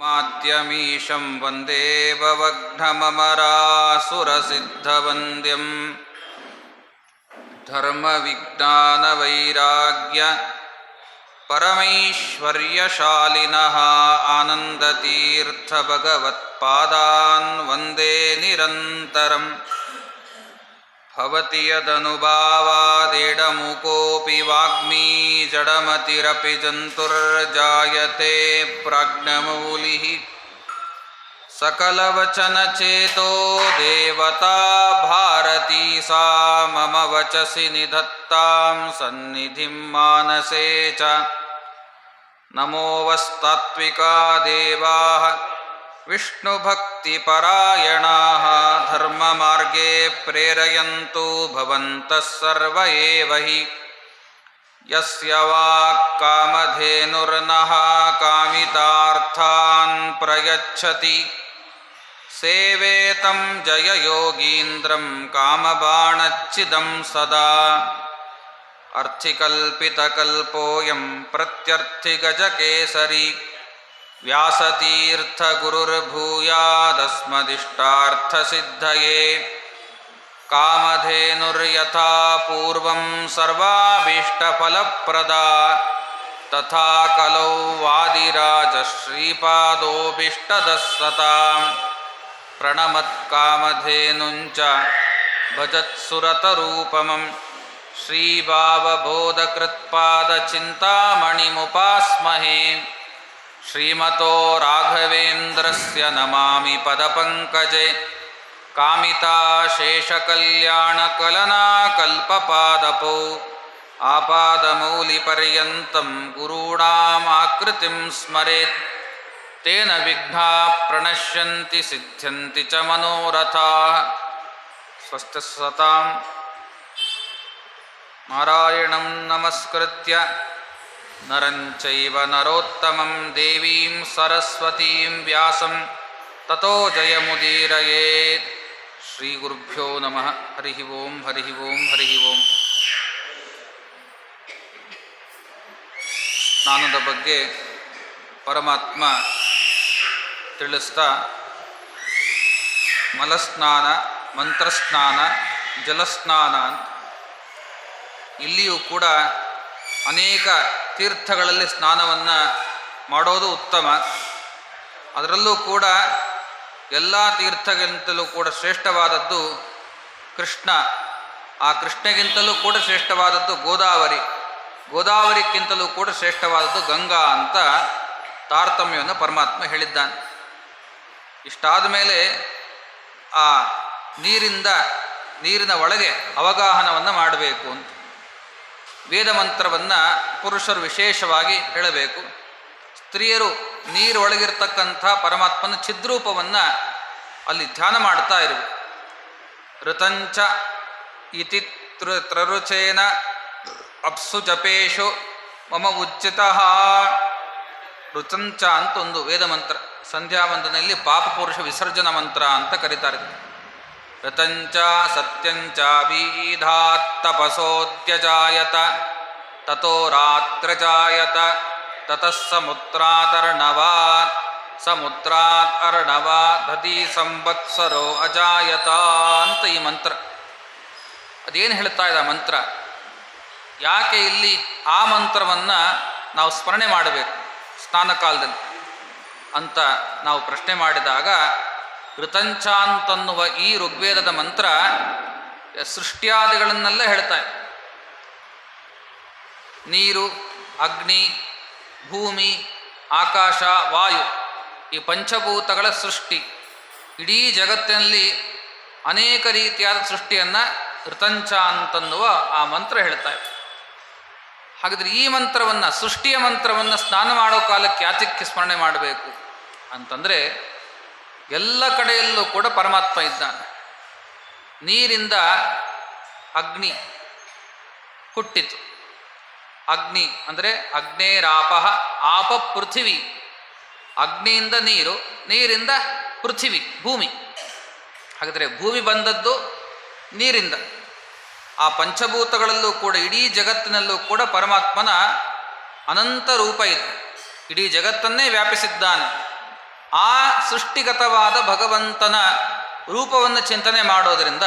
ಮಾತ್ಯಮೀಶಂ ವಂದೇ ಭವಘ್ನಮರಾಸುರಸಿದ್ಧವಂದ್ಯಂ ಧರ್ಮವಿಜ್ಞಾನವೈರಾಗ್ಯ ಪರಮೈಶ್ವರ್ಯಶಾಲಿನಃ ಆನಂದತೀರ್ಥಭಗವತ್ಪಾದಾನ್ ವಂದೇ ನಿರಂತರಂ. ಭವತಿ ಯದನುಭಾವಾದೇಡಮುಕೋಪಿ ವಾಗ್ಮೀ ಜಡಮತಿರಪಿ ಜಂತುರ್ಜಾಯತೆ ಪ್ರಾಜ್ಞಮೌಲಿಃ. ಸಕಲವಚನಚೇತೋ ದೇವತಾ ಭಾರತೀ ಸಾ ಮಮ ವಚಸಿ ನಿಧತ್ತಾಂ ಸನ್ನಿಧಿಂ ಮಾನಸೇ ಚ. ನಮೋ ವಸ್ತಾತ್ವಿಕಾ ದೇವಾಃ ವಿಷ್ಣುಭಕ್ತಿಪರಾಯಣಾಃ ಧರ್ಮಮಾರ್ಗೇ ಪ್ರೇರಯಂತು ಭವಂತಃ ಸರ್ವ ಏವ ಹಿ. ಯಸ್ಯ ವಾಕ್ ಕಾಮಧೇನುರ್ನಃ ಕಾಮಿತಾರ್ಥಾನ್ ಪ್ರಯಚ್ಛತಿ ಸೇವೇತಂ ಜಯಯೋಗೀಂದ್ರಂ ಕಾಮಬಾಣಚ್ಛಿದಂ ಸದಾ. ಅರ್ಥಿಕಲ್ಪಿತಕಲ್ಪೋऽಯಂ ಪ್ರತ್ಯರ್ಥಿಗಜಕೇಸರಿ ವ್ಯಾಸತೀರ್ಥಗುರುರ್ಭೂಯಾದಸ್ಮದಿಷ್ಟಾರ್ಥಸಿದ್ಧಯೇ. ಕಾಮಧೇನುರ್ಯಥಾ ಪೂರ್ವಂ ಸರ್ವಾಭೀಷ್ಟಫಲಪ್ರದಾ ತಥಾ ಕಲೌ ವಾದಿರಾಜಶ್ರೀಪಾದೋಭೀಷ್ಟದಃ ಸತಾಂ. ಪ್ರಣಮತ್ಕಾಮಧೇನುಂಚ ಭಜತ್ಸುರತರೂಪಮಂ ಶ್ರೀಭಾವಬೋಧಕೃತ್ಪಾದಚಿಂತಾಮಣಿಮುಪಾಸ್ಮಹೇ. ಶ್ರೀಮತೋ ರಾಘವೇಂದ್ರಸ್ಯ ನಮಾಮಿ ಪದಪಂಕಜೆ. ಕಾಮಿತಾಶೇಷಕಲ್ಯಾಣಕಲನಾಕಲ್ಪಪಾದಪೌ ಆಪಾದಮೌಲಿಪರ್ಯಂತಂ ಗುರುಣಾಮಾಕೃತಿಂ ಸ್ಮರೇತ್. ತೇನ ವಿಘ್ನಾಃ ಪ್ರಣಶ್ಯಂತಿ ಸಿದ್ಧ್ಯಂತಿ ಚ ಮನೋರಥಾಃ. ಸ್ವಸ್ತಿ ಸತಾಂ. ನಾರಾಯಣಂ ನಮಸ್ಕೃತ್ಯ ನರಂ ಚೈವ ನರೋತ್ತಮಂ ದೇವೀಂ ಸರಸ್ವತೀಂ ವ್ಯಾಸಂ ತತೋ ಜಯಮುದೀರಯೇತ್. ಶ್ರೀ ಗುರುಭ್ಯೋ ನಮಃ. ಹರಿ ಓಂ ಹರಿ ಓಂ ಹರಿ ಓಂ. ಸ್ನಾನದ ಬಗ್ಗೆ ಪರಮಾತ್ಮ ತಿಳಿಸ್ತಾ ಮಲಸ್ನಾನ, ಮಂತ್ರಸ್ನಾನ, ಜಲಸ್ನಾನ ಅಂತ ಇಲ್ಲಿಯೂ ಕೂಡ ಅನೇಕ ತೀರ್ಥಗಳಲ್ಲಿ ಸ್ನಾನವನ್ನು ಮಾಡೋದು ಉತ್ತಮ. ಅದರಲ್ಲೂ ಕೂಡ ಎಲ್ಲ ತೀರ್ಥಗಿಂತಲೂ ಕೂಡ ಶ್ರೇಷ್ಠವಾದದ್ದು ಕೃಷ್ಣ. ಆ ಕೃಷ್ಣಗಿಂತಲೂ ಕೂಡ ಶ್ರೇಷ್ಠವಾದದ್ದು ಗೋದಾವರಿ, ಗೋದಾವರಿಗಿಂತಲೂ ಕೂಡ ಶ್ರೇಷ್ಠವಾದದ್ದು ಗಂಗಾ ಅಂತ ತಾರತಮ್ಯವನ್ನು ಪರಮಾತ್ಮ ಹೇಳಿದ್ದಾನೆ. ಇಷ್ಟಾದ ಮೇಲೆ ಆ ನೀರಿನ ಒಳಗೆ ಅವಗಾಹನವನ್ನು ಮಾಡಬೇಕು ಅಂತ ವೇದ ಮಂತ್ರವನ್ನು ಪುರುಷರು ವಿಶೇಷವಾಗಿ ಹೇಳಬೇಕು. ಸ್ತ್ರೀಯರು ನೀರೊಳಗಿರ್ತಕ್ಕಂಥ ಪರಮಾತ್ಮನ ಚಿದ್ರೂಪವನ್ನು ಅಲ್ಲಿ ಧ್ಯಾನ ಮಾಡ್ತಾ ಇರಬೇಕು. ಋತಂಚ ಇತಿ ತ್ರರುಚೇನ ಅಪ್ಸು ಜಪೇಶು ಮಮ ಉಚ್ಚಿತಃ. ಋತಂಚ ಅಂತ ಒಂದು ವೇದ ಮಂತ್ರ, ಸಂಧ್ಯಾ ವಂದನೆಯಲ್ಲಿ ಪಾಪ ಪುರುಷ ವಿಸರ್ಜನ ಮಂತ್ರ ಅಂತ ಕರೀತಾರೆ. ಋತಂಚ ಸತ್ಯಂಚ ಬೀಧಾತ್ ತಪಸೋದ್ಯಜಾಯತ ತಥೋ ರಾತ್ರಜಾಯತ ತತಃ ಸಮುದ್ರಾದರ್ಣವಾತ್ ಸಮುದ್ರಾತ್ ಅರ್ಣವಾತ್ ದಧಿ ಸಂವತ್ಸರೋ ಅಜಾಯತ ಅಂತ ಈ ಮಂತ್ರ. ಅದೇನು ಹೇಳ್ತಾ ಇದೆ ಆ ಮಂತ್ರ? ಯಾಕೆ ಇಲ್ಲಿ ಆ ಮಂತ್ರವನ್ನು ನಾವು ಸ್ಮರಣೆ ಮಾಡಬೇಕು ಸ್ನಾನ ಕಾಲದಲ್ಲಿ ಅಂತ ನಾವು ಪ್ರಶ್ನೆ ಮಾಡಿದಾಗ, ಋತಂಚ ಅಂತನ್ನುವ ಈ ಋಗ್ವೇದದ ಮಂತ್ರ ಸೃಷ್ಟ್ಯಾದಿಗಳನ್ನೆಲ್ಲ ಹೇಳ್ತಾ ಇದೆ. ನೀರು, ಅಗ್ನಿ, ಭೂಮಿ, ಆಕಾಶ, ವಾಯು ಈ ಪಂಚಭೂತಗಳ ಸೃಷ್ಟಿ, ಇಡೀ ಜಗತ್ತಿನಲ್ಲಿ ಅನೇಕ ರೀತಿಯಾದ ಸೃಷ್ಟಿಯನ್ನು ಋತಂಚ ಅಂತನ್ನುವ ಆ ಮಂತ್ರ ಹೇಳ್ತಾ ಇದೆ. ಹಾಗಾದರೆ ಈ ಮಂತ್ರವನ್ನು, ಸೃಷ್ಟಿಯ ಮಂತ್ರವನ್ನು ಸ್ನಾನ ಮಾಡೋ ಕಾಲಕ್ಕೆ ಯಾತಕ್ಕೆ ಸ್ಮರಣೆ ಮಾಡಬೇಕು ಅಂತಂದರೆ, ಎಲ್ಲ ಕಡೆಯಲ್ಲೂ ಕೂಡ ಪರಮಾತ್ಮ ಇದ್ದಾನೆ. ನೀರಿಂದ ಅಗ್ನಿ ಹುಟ್ಟಿತು. ಅಗ್ನಿ ಅಂದರೆ ಅಗ್ನೇರಾಪಃ, ಆಪ ಪೃಥಿವಿ. ಅಗ್ನಿಯಿಂದ ನೀರು, ನೀರಿಂದ ಪೃಥಿವಿ ಭೂಮಿ. ಹಾಗಾದರೆ ಭೂಮಿ ಬಂದದ್ದು ನೀರಿಂದ. ಆ ಪಂಚಭೂತಗಳಲ್ಲೂ ಕೂಡ ಇಡೀ ಜಗತ್ತಿನಲ್ಲೂ ಕೂಡ ಪರಮಾತ್ಮನ ಅನಂತ ರೂಪ ಇದೆ. ಇಡೀ ಜಗತ್ತನ್ನೇ ವ್ಯಾಪಿಸಿದ್ದಾನೆ. ಆ ಸೃಷ್ಟಿಗತವಾದ ಭಗವಂತನ ರೂಪವನ್ನು ಚಿಂತನೆ ಮಾಡೋದರಿಂದ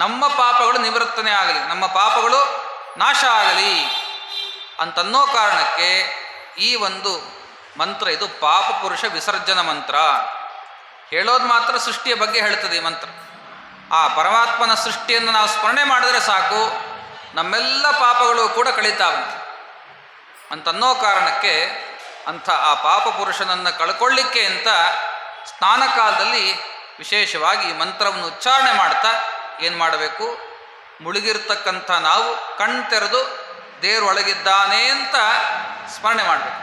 ನಮ್ಮ ಪಾಪಗಳು ನಿವೃತ್ತನೆ ಆಗಲಿ, ನಮ್ಮ ಪಾಪಗಳು ನಾಶ ಆಗಲಿ ಅಂತನ್ನೋ ಕಾರಣಕ್ಕೆ ಈ ಒಂದು ಮಂತ್ರ, ಇದು ಪಾಪ ಪುರುಷ ವಿಸರ್ಜನ ಮಂತ್ರ. ಹೇಳೋದು ಮಾತ್ರ ಸೃಷ್ಟಿಯ ಬಗ್ಗೆ ಹೇಳ್ತದೆ ಈ ಮಂತ್ರ. ಆ ಪರಮಾತ್ಮನ ಸೃಷ್ಟಿಯನ್ನು ನಾವು ಸ್ಮರಣೆ ಮಾಡಿದ್ರೆ ಸಾಕು, ನಮ್ಮೆಲ್ಲ ಪಾಪಗಳು ಕೂಡ ಕಳೀತಾವಂತೆ ಅಂತನ್ನೋ ಕಾರಣಕ್ಕೆ ಅಂಥ ಆ ಪಾಪ ಪುರುಷನನ್ನು ಕಳ್ಕೊಳ್ಳಿಕ್ಕೆ ಅಂತ ಸ್ನಾನ ಕಾಲದಲ್ಲಿ ವಿಶೇಷವಾಗಿ ಈ ಮಂತ್ರವನ್ನು ಉಚ್ಚಾರಣೆ ಮಾಡ್ತಾ ಏನು ಮಾಡಬೇಕು, ಮುಳುಗಿರ್ತಕ್ಕಂಥ ನಾವು ಕಣ್ತೆರೆದು ದೇವರೊಳಗಿದ್ದಾನೆ ಅಂತ ಸ್ಮರಣೆ ಮಾಡಬೇಕು.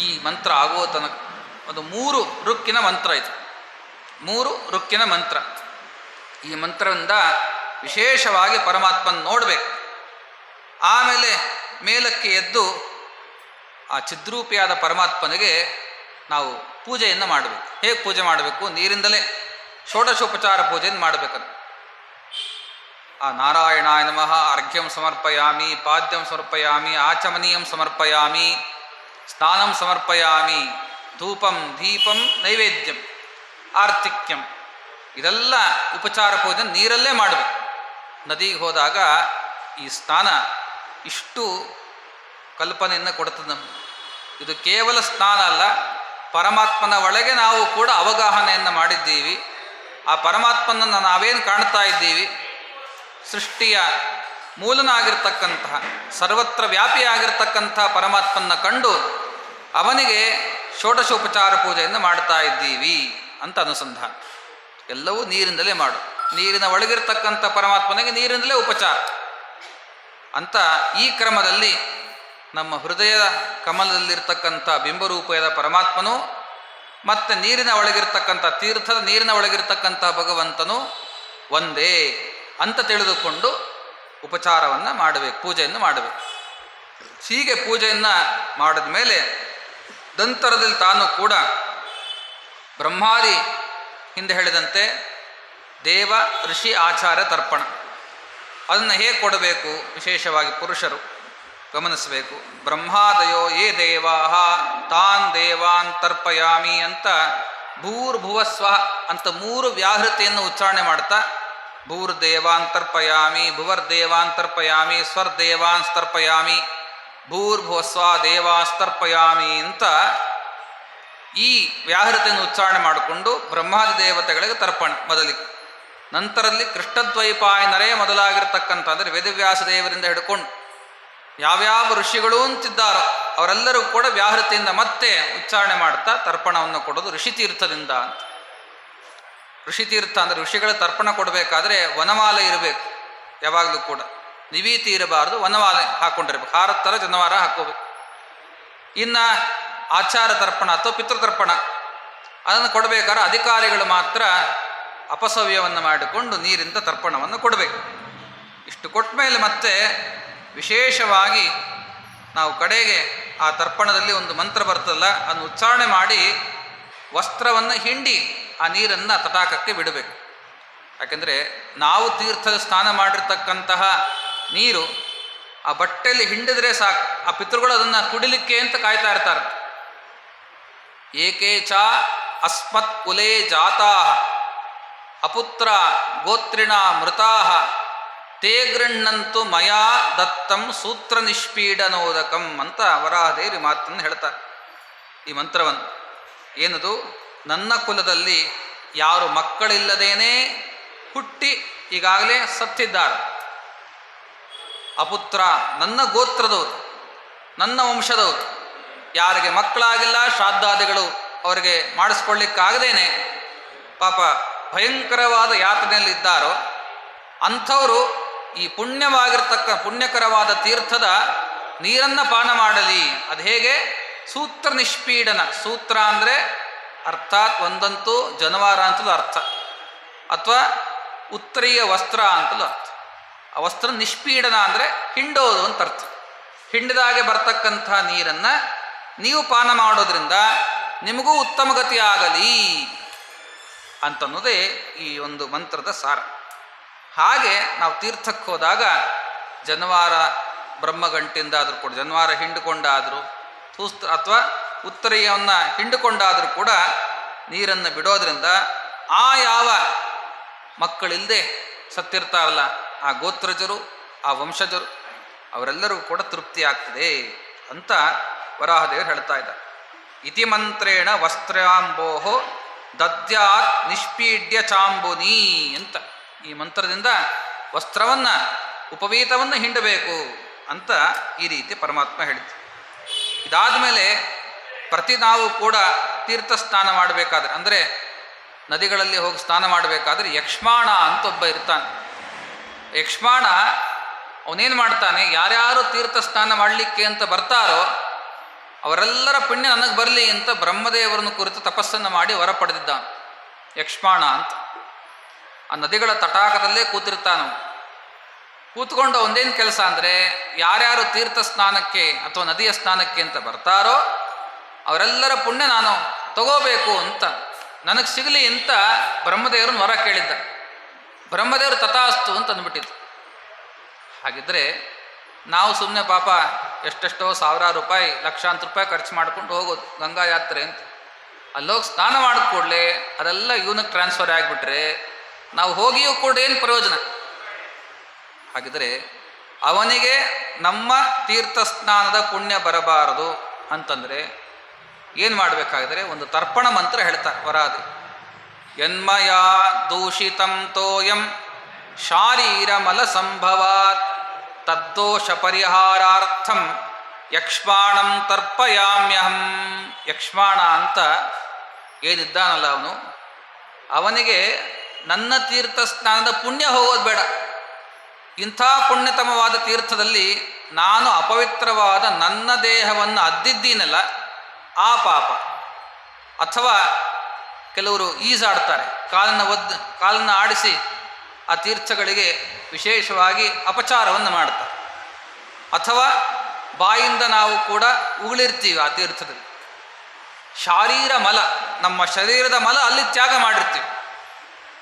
ಈ ಮಂತ್ರ ಆಗುವ ತನಕ ಅದು 3 ರುಕ್ಕಿನ ಮಂತ್ರ ಇದು, 3 ರುಕ್ಕಿನ ಮಂತ್ರ. ಈ ಮಂತ್ರದಿಂದ ವಿಶೇಷವಾಗಿ ಪರಮಾತ್ಮನ ನೋಡಬೇಕು. ಆಮೇಲೆ ಮೇಲಕ್ಕೆ ಎದ್ದು ಆ ಚಿದ್ರೂಪಿಯಾದ ಪರಮಾತ್ಮನಿಗೆ ನಾವು ಪೂಜೆಯನ್ನು ಮಾಡಬೇಕು. ಹೇಗೆ ಪೂಜೆ ಮಾಡಬೇಕು? ನೀರಿಂದಲೇ ಷೋಡಶೋಪಚಾರ ಪೂಜೆಯನ್ನು ಮಾಡಬೇಕದು. ಆ ನಾರಾಯಣಾಯ ನಮಃ ಅರ್ಘ್ಯಂ ಸಮರ್ಪಯಾಮಿ, ಪಾದ್ಯಂ ಸಮರ್ಪಯಾಮಿ, ಆಚಮನೀಯಂ ಸಮರ್ಪಯಾಮಿ, ಸ್ನಾನಂ ಸಮರ್ಪಯಾಮಿ, ಧೂಪಂ ದೀಪಂ ನೈವೇದ್ಯಂ ಆರ್ತಿಕ್ಯಂ, ಇದೆಲ್ಲ ಉಪಚಾರ ಪೂಜೆ ನೀರಲ್ಲೇ ಮಾಡಬೇಕು. ನದಿಗೆ ಹೋದಾಗ ಈ ಸ್ನಾನ ಇಷ್ಟು ಕಲ್ಪನೆಯನ್ನು ಕೊಡ್ತದೆ ನಮಗೆ. ಇದು ಕೇವಲ ಸ್ನಾನ ಅಲ್ಲ, ಪರಮಾತ್ಮನ ಒಳಗೆ ನಾವು ಕೂಡ ಅವಗಾಹನೆಯನ್ನು ಮಾಡಿದ್ದೀವಿ. ಆ ಪರಮಾತ್ಮನನ್ನು ನಾವೇನು ಕಾಣ್ತಾ ಇದ್ದೀವಿ, ಸೃಷ್ಟಿಯ ಮೂಲನಾಗಿರ್ತಕ್ಕಂತಹ ಸರ್ವತ್ರ ವ್ಯಾಪಿಯಾಗಿರ್ತಕ್ಕಂಥ ಪರಮಾತ್ಮನ ಕಂಡು ಅವನಿಗೆ ಷೋಡಶೋಪಚಾರ ಪೂಜೆಯನ್ನು ಮಾಡ್ತಾ ಇದ್ದೀವಿ ಅಂತ ಅನುಸಂಧಾನ. ಎಲ್ಲವೂ ನೀರಿಂದಲೇ ಮಾಡು. ನೀರಿನ ಒಳಗಿರ್ತಕ್ಕಂಥ ಪರಮಾತ್ಮನಿಗೆ ನೀರಿನದಲೇ ಉಪಚಾರ ಅಂತ ಈ ಕ್ರಮದಲ್ಲಿ ನಮ್ಮ ಹೃದಯದ ಕಮಲದಲ್ಲಿರ್ತಕ್ಕಂಥ ಬಿಂಬರೂಪದ ಪರಮಾತ್ಮನು ಮತ್ತು ನೀರಿನ ಒಳಗಿರ್ತಕ್ಕಂಥ ತೀರ್ಥದ ನೀರಿನ ಒಳಗಿರ್ತಕ್ಕಂಥ ಭಗವಂತನು ಒಂದೇ ಅಂತ ತಿಳಿದುಕೊಂಡು ಉಪಚಾರವನ್ನು ಮಾಡಬೇಕು, ಪೂಜೆಯನ್ನು ಮಾಡಬೇಕು. ಹೀಗೆ ಪೂಜೆಯನ್ನು ಮಾಡಿದ ಮೇಲೆ ನಂತರದಲ್ಲಿ ತಾನು ಕೂಡ ಬ್ರಹ್ಮಾದಿ ಹಿಂದೆ ಹೇಳಿದಂತೆ ದೇವ ಋಷಿ ಆಚಾರ್ಯ ತರ್ಪಣ ಅದನ್ನು ಹೇಗೆ ಕೊಡಬೇಕು, ವಿಶೇಷವಾಗಿ ಪುರುಷರು ಗಮನಿಸಬೇಕು. ಬ್ರಹ್ಮಾದಯೋ ಯೇ ದೇವಾ ತಾನ್ ದೇವಾನ್ ತರ್ಪಯಾಮಿ ಅಂತ ಭೂರ್ಭುವಸ್ವ ಅಂತ 3 ವ್ಯಾಹೃತಿಯನ್ನು ಉಚ್ಚಾರಣೆ ಮಾಡ್ತಾ ಭೂರ್ದೇವಾನ್ ತರ್ಪಯಾಮಿ, ಭುವರ್ದೇವಾನ್ ತರ್ಪಯಾಮಿ, ಸ್ವರ್ದೇವಾನ್ ತರ್ಪಯಾಮಿ, ಭೂರ್ಭುವಸ್ವ ದೇವಾಸ್ತರ್ಪಯಾಮಿ ಅಂತ ಈ ವ್ಯಾಹೃತಿಯನ್ನು ಉಚ್ಚಾರಣೆ ಮಾಡಿಕೊಂಡು ಬ್ರಹ್ಮಾದಿ ದೇವತೆಗಳಿಗೆ ತರ್ಪಣ ಮೊದಲಿಗೆ. ನಂತರದಲ್ಲಿ ಕೃಷ್ಣದ್ವೈಪಾಯನರೇ ಮೊದಲಾಗಿರ್ತಕ್ಕಂಥ ಅಂದರೆ ವೇದವ್ಯಾಸ ದೇವರಿಂದ ಹಿಡ್ಕೊಂಡು ಯಾವ್ಯಾವ ಋಷಿಗಳು ಅಂತಿದ್ದಾರೋ ಅವರೆಲ್ಲರೂ ಕೂಡ ವ್ಯಾಹೃತಿಯಿಂದ ಮತ್ತೆ ಉಚ್ಚಾರಣೆ ಮಾಡ್ತಾ ತರ್ಪಣವನ್ನು ಕೊಡೋದು ಋಷಿತೀರ್ಥದಿಂದ ಅಂತ. ಋಷಿತೀರ್ಥ ಅಂದರೆ ಋಷಿಗಳ ತರ್ಪಣ ಕೊಡಬೇಕಾದ್ರೆ ವನಮಾಲೆ ಇರಬೇಕು, ಯಾವಾಗಲೂ ಕೂಡ ನಿವೀತಿ ಇರಬಾರ್ದು, ವನಮಾಲೆ ಹಾಕ್ಕೊಂಡಿರ್ಬೇಕು. ಹಾರದ ಥರ ಜನವಾರ ಹಾಕ್ಕೋಬೇಕು. ಇನ್ನು ಆಚಾರ ತರ್ಪಣ ಅಥವಾ ಪಿತೃತರ್ಪಣ ಅದನ್ನು ಕೊಡಬೇಕಾದ್ರೆ ಅಧಿಕಾರಿಗಳು ಮಾತ್ರ ಅಪಸವ್ಯವನ್ನು ಮಾಡಿಕೊಂಡು ನೀರಿಂದ ತರ್ಪಣವನ್ನು ಕೊಡಬೇಕು. ಇಷ್ಟು ಕೊಟ್ಟ ಮೇಲೆ ಮತ್ತೆ ವಿಶೇಷವಾಗಿ ನಾವು ಕಡೆಗೆ ಆ ತರ್ಪಣದಲ್ಲಿ ಒಂದು ಮಂತ್ರ ಬರ್ತಲ್ಲ, ಅದನ್ನು ಉಚ್ಚಾರಣೆ ಮಾಡಿ ವಸ್ತ್ರವನ್ನು ಹಿಂಡಿ ಆ ನೀರನ್ನು ತಟಾಕಕ್ಕೆ ಬಿಡಬೇಕು. ಯಾಕೆಂದರೆ ನಾವು ತೀರ್ಥದ ಸ್ನಾನ ಮಾಡಿರ್ತಕ್ಕಂತಹ ನೀರು ಆ ಬಟ್ಟೆಯಲ್ಲಿ ಹಿಂಡಿದ್ರೆ ಸಾಕು, ಆ ಪಿತೃಗಳು ಅದನ್ನು ಕುಡಿಲಿಕ್ಕೆ ಅಂತ ಕಾಯ್ತಾ ಇರ್ತಾರೆ. ಏಕೇಚ ಅಸ್ಮತ್ ಕುಲೇ ಜಾತಾ ಅಪುತ್ರ ಗೋತ್ರಿಣ ಮೃತಾ ತೇ ಗೃಹ್ಣಂತು ಮಯಾ ದತ್ತಂ ಸೂತ್ರ ನಿಷ್ಪೀಡನೋದಕಂ ಅಂತ ವರಾಹದೇವಿ ಮಾತನ್ನು ಹೇಳ್ತಾರೆ. ಈ ಮಂತ್ರವನ್ನು ಏನದು, ನನ್ನ ಕುಲದಲ್ಲಿ ಯಾರು ಮಕ್ಕಳಿಲ್ಲದೇನೆ ಹುಟ್ಟಿ ಈಗಾಗಲೇ ಸತ್ತಿದ್ದಾರೆ, ಅಪುತ್ರ ನನ್ನ ಗೋತ್ರದವರು, ನನ್ನ ವಂಶದವರು, ಯಾರಿಗೆ ಮಕ್ಕಳಾಗಿಲ್ಲ, ಶ್ರಾದ್ದಾದಿಗಳು ಅವರಿಗೆ ಮಾಡಿಸ್ಕೊಳ್ಳಿಕ್ಕಾಗದೇನೆ ಪಾಪ ಭಯಂಕರವಾದ ಯಾತನೆಯಲ್ಲಿದ್ದಾರೋ ಅಂಥವರು ಈ ಪುಣ್ಯಕರವಾದ ತೀರ್ಥದ ನೀರನ್ನು ಪಾನ ಮಾಡಲಿ. ಅದು ಹೇಗೆ? ಸೂತ್ರ ನಿಷ್ಪೀಡನ. ಸೂತ್ರ ಅಂದರೆ ಅರ್ಥಾತ್ ಒಂದಂತೂ ಜನವಾರ ಅಂತಲೂ ಅರ್ಥ, ಅಥವಾ ಉತ್ತರೀಯ ವಸ್ತ್ರ ಅಂತಲೂ ಅರ್ಥ. ಆ ವಸ್ತ್ರ ನಿಷ್ಪೀಡನ ಅಂದರೆ ಹಿಂಡೋದು ಅಂತ ಅರ್ಥ. ಹಿಂಡಿದಾಗೆ ಬರ್ತಕ್ಕಂಥ ನೀರನ್ನು ನೀವು ಪಾನ ಮಾಡೋದ್ರಿಂದ ನಿಮಗೂ ಉತ್ತಮ ಗತಿ ಆಗಲಿ ಅಂತನ್ನೋದೇ ಈ ಒಂದು ಮಂತ್ರದ ಸಾರ. ಹಾಗೆ ನಾವು ತೀರ್ಥಕ್ಕೆ ಹೋದಾಗ ಜನವಾರ ಬ್ರಹ್ಮಗಂಟಿಂದಾದರೂ ಕೂಡ ಜನವಾರ ಹಿಂಡಿಕೊಂಡಾದರೂ ಅಥವಾ ಉತ್ತರೀಯವನ್ನು ಹಿಂಡುಕೊಂಡಾದರೂ ಕೂಡ ನೀರನ್ನು ಬಿಡೋದ್ರಿಂದ ಆ ಯಾವ ಮಕ್ಕಳಿಲ್ಲದೆ ಸತ್ತಿರ್ತಾರಲ್ಲ ಆ ಗೋತ್ರಜರು, ಆ ವಂಶಜರು, ಅವರೆಲ್ಲರಿಗೂ ಕೂಡ ತೃಪ್ತಿ ಆಗ್ತದೆ ಅಂತ ವರಾಹದೇವರು ಹೇಳ್ತಾ ಇದ್ದಾರೆ. ಇತಿ ಮಂತ್ರೇಣ ವಸ್ತ್ರಾಂಬೋಹೋ ದದ್ಯಾತ್ ನಿಷ್ಪೀಡ್ಯ ಚಾಂಬುನಿ ಅಂತ, ಈ ಮಂತ್ರದಿಂದ ವಸ್ತ್ರವನ್ನು ಉಪವೀತವನ್ನು ಹಿಂಡಬೇಕು ಅಂತ ಈ ರೀತಿ ಪರಮಾತ್ಮ ಹೇಳಿತು. ಇದಾದ ಮೇಲೆ ಪ್ರತಿ ನಾವು ಕೂಡ ತೀರ್ಥ ಸ್ನಾನ ಮಾಡಬೇಕಾದ್ರೆ, ಅಂದರೆ ನದಿಗಳಲ್ಲಿ ಹೋಗಿ ಸ್ನಾನ ಮಾಡಬೇಕಾದ್ರೆ ಯಕ್ಷ್ಮಾಣ ಅಂತ ಒಬ್ಬ ಇರ್ತಾನೆ. ಯಕ್ಷ್ಮಾಣ ಅವನೇನು ಮಾಡ್ತಾನೆ, ಯಾರ್ಯಾರು ತೀರ್ಥ ಸ್ನಾನ ಮಾಡಲಿಕ್ಕೆ ಅಂತ ಬರ್ತಾರೋ ಅವರೆಲ್ಲರ ಪುಣ್ಯ ನನಗೆ ಬರಲಿ ಅಂತ ಬ್ರಹ್ಮದೇವರನ್ನು ಕುರಿತು ತಪಸ್ಸನ್ನು ಮಾಡಿ ವರ ಪಡೆದಿದ್ದಾನೆ ಯಕ್ಷ್ಮಾಣ ಅಂತ. ಆ ನದಿಗಳ ತಟಾಕದಲ್ಲೇ ಕೂತಿರ್ತಾನು. ಕೂತ್ಕೊಂಡು ಒಂದೇನು ಕೆಲಸ ಅಂದರೆ, ಯಾರ್ಯಾರು ತೀರ್ಥ ಸ್ನಾನಕ್ಕೆ ಅಥವಾ ನದಿಯ ಸ್ನಾನಕ್ಕೆ ಅಂತ ಬರ್ತಾರೋ ಅವರೆಲ್ಲರ ಪುಣ್ಯ ನಾನು ತಗೋಬೇಕು ಅಂತ, ನನಗೆ ಸಿಗಲಿ ಅಂತ ಬ್ರಹ್ಮದೇವರನ್ನು ವರ ಕೇಳಿದ್ದ. ಬ್ರಹ್ಮದೇವರು ತಥಾಸ್ತು ಅಂತ ಅಂದ್ಬಿಟ್ಟಿದ್ದು. ಹಾಗಿದ್ರೆ ನಾವು ಸುಮ್ಮನೆ ಪಾಪ ಎಷ್ಟೆಷ್ಟೋ ಸಾವಿರಾರು ರೂಪಾಯಿ, ಲಕ್ಷಾಂತರ ರೂಪಾಯಿ ಖರ್ಚು ಮಾಡ್ಕೊಂಡು ಹೋಗೋದು ಗಂಗಾ ಯಾತ್ರೆ ಅಂತ. ಅಲ್ಲೋಗಿ ಸ್ನಾನ ಮಾಡಿದ ಕೂಡಲೇ ಅದೆಲ್ಲ ಇವನಿಗೆ ಟ್ರಾನ್ಸ್ಫರ್ ಆಗಿಬಿಟ್ರೆ ನಾವು ಹೋಗಿಯೂ ಕೂಡ ಏನು ಪ್ರಯೋಜನ? ಹಾಗಿದ್ರೆ ಅವನಿಗೆ ನಮ್ಮ ತೀರ್ಥ ಸ್ನಾನದ ಪುಣ್ಯ ಬರಬಾರದು ಅಂತಂದರೆ ಏನು ಮಾಡಬೇಕಾಗಿದ್ರೆ ಒಂದು ತರ್ಪಣ ಮಂತ್ರ ಹೇಳ್ತಾರೆ ವರಾದಿ. ಯನ್ಮಯಾ ದೂಷಿತಂ ತೋಯಂ ಶಾರೀರಮಲ ಸಂಭವಾತ್ ತದ್ದೋಷ ಪರಿಹಾರಾರ್ಥಂ ಯಕ್ಷ್ಮಾಣಂ ತರ್ಪಯಾಮ್ಯಹಂ. ಯಕ್ಷ್ಮಾಣ ಅಂತ ಏನಿದ್ದಾನಲ್ಲ ಅವನಿಗೆ ನನ್ನ ತೀರ್ಥ ಸ್ನಾನದ ಪುಣ್ಯ ಹೋಗೋದು ಬೇಡ. ಇಂಥ ಪುಣ್ಯತಮವಾದ ತೀರ್ಥದಲ್ಲಿ ನಾನು ಅಪವಿತ್ರವಾದ ನನ್ನ ದೇಹವನ್ನು ಅದ್ದಿದ್ದೀನಲ್ಲ ಆ ಪಾಪ, ಅಥವಾ ಕೆಲವರು ಈಜಾಡ್ತಾರೆ, ಕಾಲನ್ನು ಆಡಿಸಿ ಆ ತೀರ್ಥಗಳಿಗೆ ವಿಶೇಷವಾಗಿ ಅಪಚಾರವನ್ನು ಮಾಡ್ತಾರೆ, ಅಥವಾ ಬಾಯಿಂದ ನಾವು ಕೂಡ ಉಗುಳಿರ್ತೀವಿ ಆ ತೀರ್ಥದಲ್ಲಿ. ಶಾರೀರ ಮಲ, ನಮ್ಮ ಶರೀರದ ಮಲ ಅಲ್ಲಿ ತ್ಯಾಗ ಮಾಡಿರ್ತೀವಿ.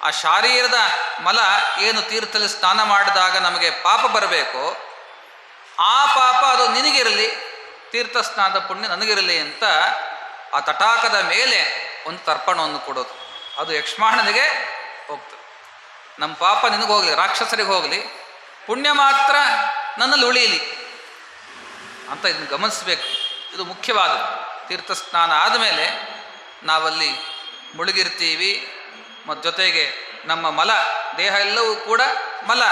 ಆ ಶಾರೀರದ ಮಲ ಏನು ತೀರ್ಥದಲ್ಲಿ ಸ್ನಾನ ಮಾಡಿದಾಗ ನಮಗೆ ಪಾಪ ಬರಬೇಕೋ ಆ ಪಾಪ ಅದು ನಿನಗಿರಲಿ, ತೀರ್ಥ ಸ್ನಾನದ ಪುಣ್ಯ ನನಗಿರಲಿ ಅಂತ ಆ ತಟಾಕದ ಮೇಲೆ ಒಂದು ತರ್ಪಣವನ್ನು ಕೊಡೋದು. ಅದು ಯಕ್ಷ್ಮಾಣನಿಗೆ ಹೋಗ್ತದೆ. ನಮ್ಮ ಪಾಪ ನಿನಗೆ ಹೋಗಲಿ, ರಾಕ್ಷಸರಿಗೆ ಹೋಗಲಿ, ಪುಣ್ಯ ಮಾತ್ರ ನನ್ನಲ್ಲಿ ಉಳಿಯಲಿ ಅಂತ ಇದನ್ನು ಗಮನಿಸಬೇಕು. ಇದು ಮುಖ್ಯವಾದದ್ದು. ತೀರ್ಥ ಸ್ನಾನ ಆದಮೇಲೆ ನಾವಲ್ಲಿ ಮುಳುಗಿರ್ತೀವಿ, ಮತ್ತು ಜೊತೆಗೆ ನಮ್ಮ ಮಲ, ದೇಹ ಎಲ್ಲವೂ ಕೂಡ ಮಲ.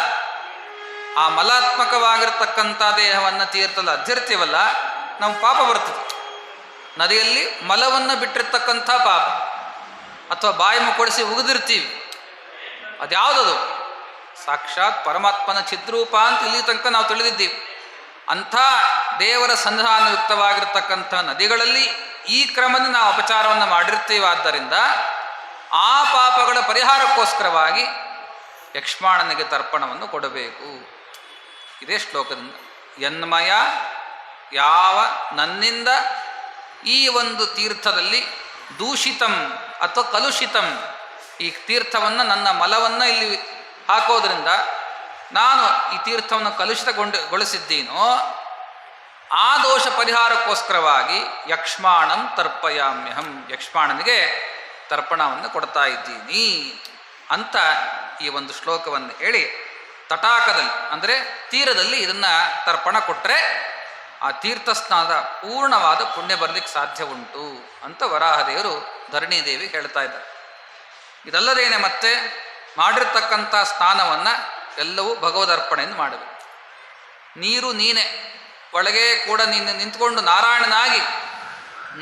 ಆ ಮಲಾತ್ಮಕವಾಗಿರ್ತಕ್ಕಂಥ ದೇಹವನ್ನು ತೀರ್ಥದಲ್ಲಿ ಅದ್ದಿರ್ತೀವಲ್ಲ, ನಮ್ಮ ಪಾಪ ಬರ್ತದೆ. ನದಿಯಲ್ಲಿ ಮಲವನ್ನು ಬಿಟ್ಟಿರ್ತಕ್ಕಂಥ ಪಾಪ, ಅಥವಾ ಬಾಯಿ ಮುಕ್ಕೊಡಿಸಿ ಉಗಿದಿರ್ತೀವಿ, ಅದ್ಯಾವುದದು? ಸಾಕ್ಷಾತ್ ಪರಮಾತ್ಮನ ಚಿದ್ರೂಪ ಅಂತ ಇಲ್ಲಿ ತನಕ ನಾವು ತಿಳಿದಿದ್ದೀವಿ. ಅಂಥ ದೇವರ ಸನ್ನಿಧಾನಯುಕ್ತವಾಗಿರ್ತಕ್ಕಂಥ ನದಿಗಳಲ್ಲಿ ಈ ಕ್ರಮದಲ್ಲಿ ನಾವು ಅಪಚಾರವನ್ನು ಮಾಡಿರ್ತೀವಿ. ಆದ್ದರಿಂದ ಆ ಪಾಪಗಳ ಪರಿಹಾರಕ್ಕೋಸ್ಕರವಾಗಿ ಯಕ್ಷ್ಮಾಣನಿಗೆ ತರ್ಪಣವನ್ನು ಕೊಡಬೇಕು. ಇದೇ ಶ್ಲೋಕದಿಂದ. ಯನ್ಮಯ, ಯಾವ ನನ್ನಿಂದ ಈ ಒಂದು ತೀರ್ಥದಲ್ಲಿ ದೂಷಿತಂ ಅಥವಾ ಕಲುಷಿತಂ, ಈ ತೀರ್ಥವನ್ನು ನನ್ನ ಮಲವನ್ನು ಇಲ್ಲಿ ಹಾಕೋದ್ರಿಂದ ನಾನು ಈ ತೀರ್ಥವನ್ನು ಕಲುಷಿತಗೊಳಿಸಿದ್ದೀನೋ ಆ ದೋಷ ಪರಿಹಾರಕ್ಕೋಸ್ಕರವಾಗಿ ಯಕ್ಷ್ಮಾಣಂ ತರ್ಪಯಾಮ್ಯಹಂ, ಯಕ್ಷ್ಮಾಣನಿಗೆ ತರ್ಪಣವನ್ನು ಕೊಡ್ತಾ ಇದ್ದೀನಿ ಅಂತ ಈ ಒಂದು ಶ್ಲೋಕವನ್ನು ಹೇಳಿ ತಟಾಕದಲ್ಲಿ ಅಂದರೆ ತೀರದಲ್ಲಿ ಇದನ್ನು ತರ್ಪಣ ಕೊಟ್ಟರೆ ಆ ತೀರ್ಥ ಸ್ನಾನದ ಪೂರ್ಣವಾದ ಪುಣ್ಯ ಬರಲಿಕ್ಕೆ ಸಾಧ್ಯ ಉಂಟು ಅಂತ ವರಾಹದೇವರು ಧರಣಿದೇವಿ ಹೇಳ್ತಾ ಇದ್ದಾರೆ. ಇದಲ್ಲದೇನೆ ಮತ್ತೆ ಮಾಡಿರ್ತಕ್ಕಂಥ ಸ್ನಾನವನ್ನು ಎಲ್ಲವೂ ಭಗವದರ್ಪಣೆಯನ್ನು ಮಾಡಬೇಕು. ನೀರು ನೀನೆ, ಒಳಗೆ ಕೂಡ ನೀನು ನಿಂತ್ಕೊಂಡು ನಾರಾಯಣನಾಗಿ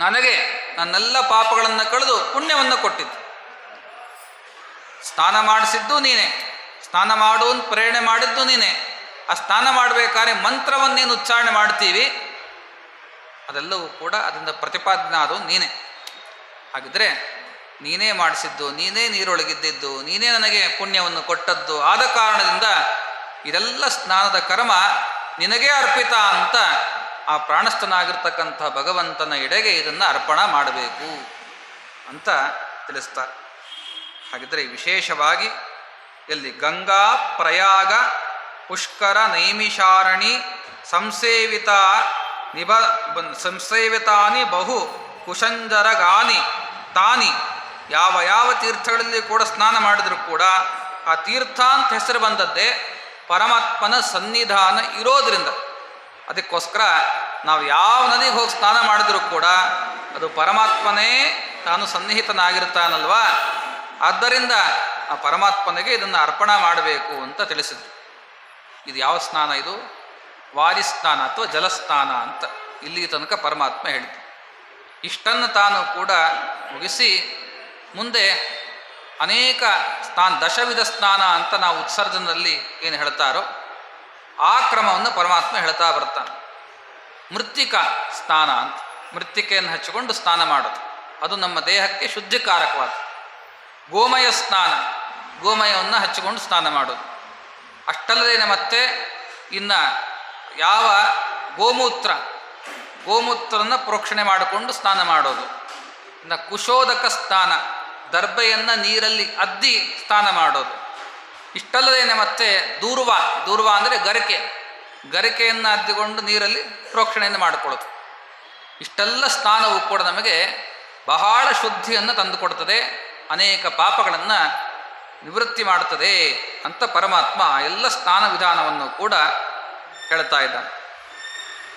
ನನಗೆ ನನ್ನೆಲ್ಲ ಪಾಪಗಳನ್ನು ಕಳೆದು ಪುಣ್ಯವನ್ನು ಕೊಟ್ಟಿದ್ದು. ಸ್ನಾನ ಮಾಡಿಸಿದ್ದು ನೀನೆ, ಸ್ನಾನ ಮಾಡುವಂತ ಪ್ರೇರಣೆ ಮಾಡಿದ್ದು ನೀನೆ. ಆ ಸ್ನಾನ ಮಾಡಬೇಕಾದ್ರೆ ಮಂತ್ರವನ್ನೇನು ಉಚ್ಚಾರಣೆ ಮಾಡ್ತೀವಿ ಅದೆಲ್ಲವೂ ಕೂಡ ಅದರಿಂದ ಪ್ರತಿಪಾದನೆ ಆದವು ನೀನೆ. ಹಾಗಿದ್ರೆ ನೀನೇ ಮಾಡಿಸಿದ್ದು, ನೀನೇ ನೀರೊಳಗಿದ್ದಿದ್ದು, ನೀನೇ ನನಗೆ ಪುಣ್ಯವನ್ನು ಕೊಟ್ಟದ್ದು ಆದ ಕಾರಣದಿಂದ ಇದೆಲ್ಲ ಸ್ನಾನದ ಕರ್ಮ ನಿನಗೇ ಅರ್ಪಿತ ಅಂತ ಆ ಪ್ರಾಣಸ್ಥನಾಗಿರ್ತಕ್ಕಂಥ ಭಗವಂತನ ಎಡೆಗೆ ಇದನ್ನು ಅರ್ಪಣ ಮಾಡಬೇಕು ಅಂತ ತಿಳಿಸ್ತಾರೆ. ಹಾಗಿದ್ರೆ ವಿಶೇಷವಾಗಿ ಎಲ್ಲಿ ಗಂಗಾ, ಪ್ರಯಾಗ, ಪುಷ್ಕರ, ನೈಮಿಷಾರಣಿ ಸಂಸೇವಿತಾನಿ ಬಹು ಕುಶಂಜರಗಾನಿ ತಾನಿ ಯಾವ ಯಾವ ತೀರ್ಥಗಳಲ್ಲಿ ಕೂಡ ಸ್ನಾನ ಮಾಡಿದರೂ ಕೂಡ ಆ ತೀರ್ಥ ಅಂತ ಹೆಸರು ಬಂದದ್ದೇ ಪರಮಾತ್ಮನ ಸನ್ನಿಧಾನ ಇರೋದರಿಂದ. ಅದಕ್ಕೋಸ್ಕರ ನಾವು ಯಾವ ನದಿಗೆ ಹೋಗಿ ಸ್ನಾನ ಮಾಡಿದರೂ ಕೂಡ ಅದು ಪರಮಾತ್ಮನೇ ತಾನು ಸನ್ನಿಹಿತನಾಗಿರ್ತಾನಲ್ವಾ. ಆದ್ದರಿಂದ ಆ ಪರಮಾತ್ಮನಿಗೆ ಇದನ್ನು ಅರ್ಪಣೆ ಮಾಡಬೇಕು ಅಂತ ತಿಳಿಸಿದ್ರು. ಇದು ಯಾವ ಸ್ನಾನ? ಇದು ವಾರಿಸ್ನಾನ ಅಥವಾ ಜಲಸ್ನಾನ ಅಂತ ಇಲ್ಲಿ ತನಕ ಪರಮಾತ್ಮ ಹೇಳಿತು. ಇಷ್ಟನ್ನು ತಾನು ಕೂಡ ಮುಗಿಸಿ ಮುಂದೆ ಅನೇಕ ದಶವಿಧ ಸ್ನಾನ ಅಂತ ನಾವು ಉತ್ಸರ್ಜನದಲ್ಲಿ ಏನು ಹೇಳ್ತಾರೋ ಆ ಕ್ರಮವನ್ನು ಪರಮಾತ್ಮ ಹೇಳ್ತಾ ಬರ್ತಾನೆ. ಮೃತ್ತಿಕಾ ಸ್ನಾನ ಅಂತ, ಮೃತ್ತಿಕೆಯನ್ನು ಹಚ್ಚಿಕೊಂಡು ಸ್ನಾನ ಮಾಡೋದು, ಅದು ನಮ್ಮ ದೇಹಕ್ಕೆ ಶುದ್ಧಿಕಾರಕವಾದ. ಗೋಮಯ ಸ್ನಾನ, ಗೋಮಯವನ್ನು ಹಚ್ಚಿಕೊಂಡು ಸ್ನಾನ ಮಾಡೋದು. ಅಷ್ಟಲ್ಲದೇನೆ ಮತ್ತೆ ಇನ್ನು ಯಾವ ಗೋಮೂತ್ರನ ಪ್ರೋಕ್ಷಣೆ ಮಾಡಿಕೊಂಡು ಸ್ನಾನ ಮಾಡೋದು. ಇನ್ನು ಕುಶೋದಕ ಸ್ನಾನ, ದರ್ಬೆಯನ್ನು ನೀರಲ್ಲಿ ಅದ್ದಿ ಸ್ನಾನ ಮಾಡೋದು. ಇಷ್ಟಲ್ಲದೇನೆ ಮತ್ತೆ ದೂರ್ವ ಅಂದರೆ ಗರಿಕೆಯನ್ನು ಅದ್ದಿಕೊಂಡು ನೀರಲ್ಲಿ ಪ್ರೋಕ್ಷಣೆಯನ್ನು ಮಾಡಿಕೊಳ್ಳೋದು. ಇಷ್ಟೆಲ್ಲ ಸ್ನಾನವು ಕೂಡ ನಮಗೆ ಬಹಳ ಶುದ್ಧಿಯನ್ನು ತಂದುಕೊಡ್ತದೆ, ಅನೇಕ ಪಾಪಗಳನ್ನು ನಿವೃತ್ತಿ ಮಾಡುತ್ತದೆ ಅಂತ ಪರಮಾತ್ಮ ಎಲ್ಲ ಸ್ನಾನ ವಿಧಾನವನ್ನು ಕೂಡ ಹೇಳ್ತಾ ಇದ್ದಾನೆ.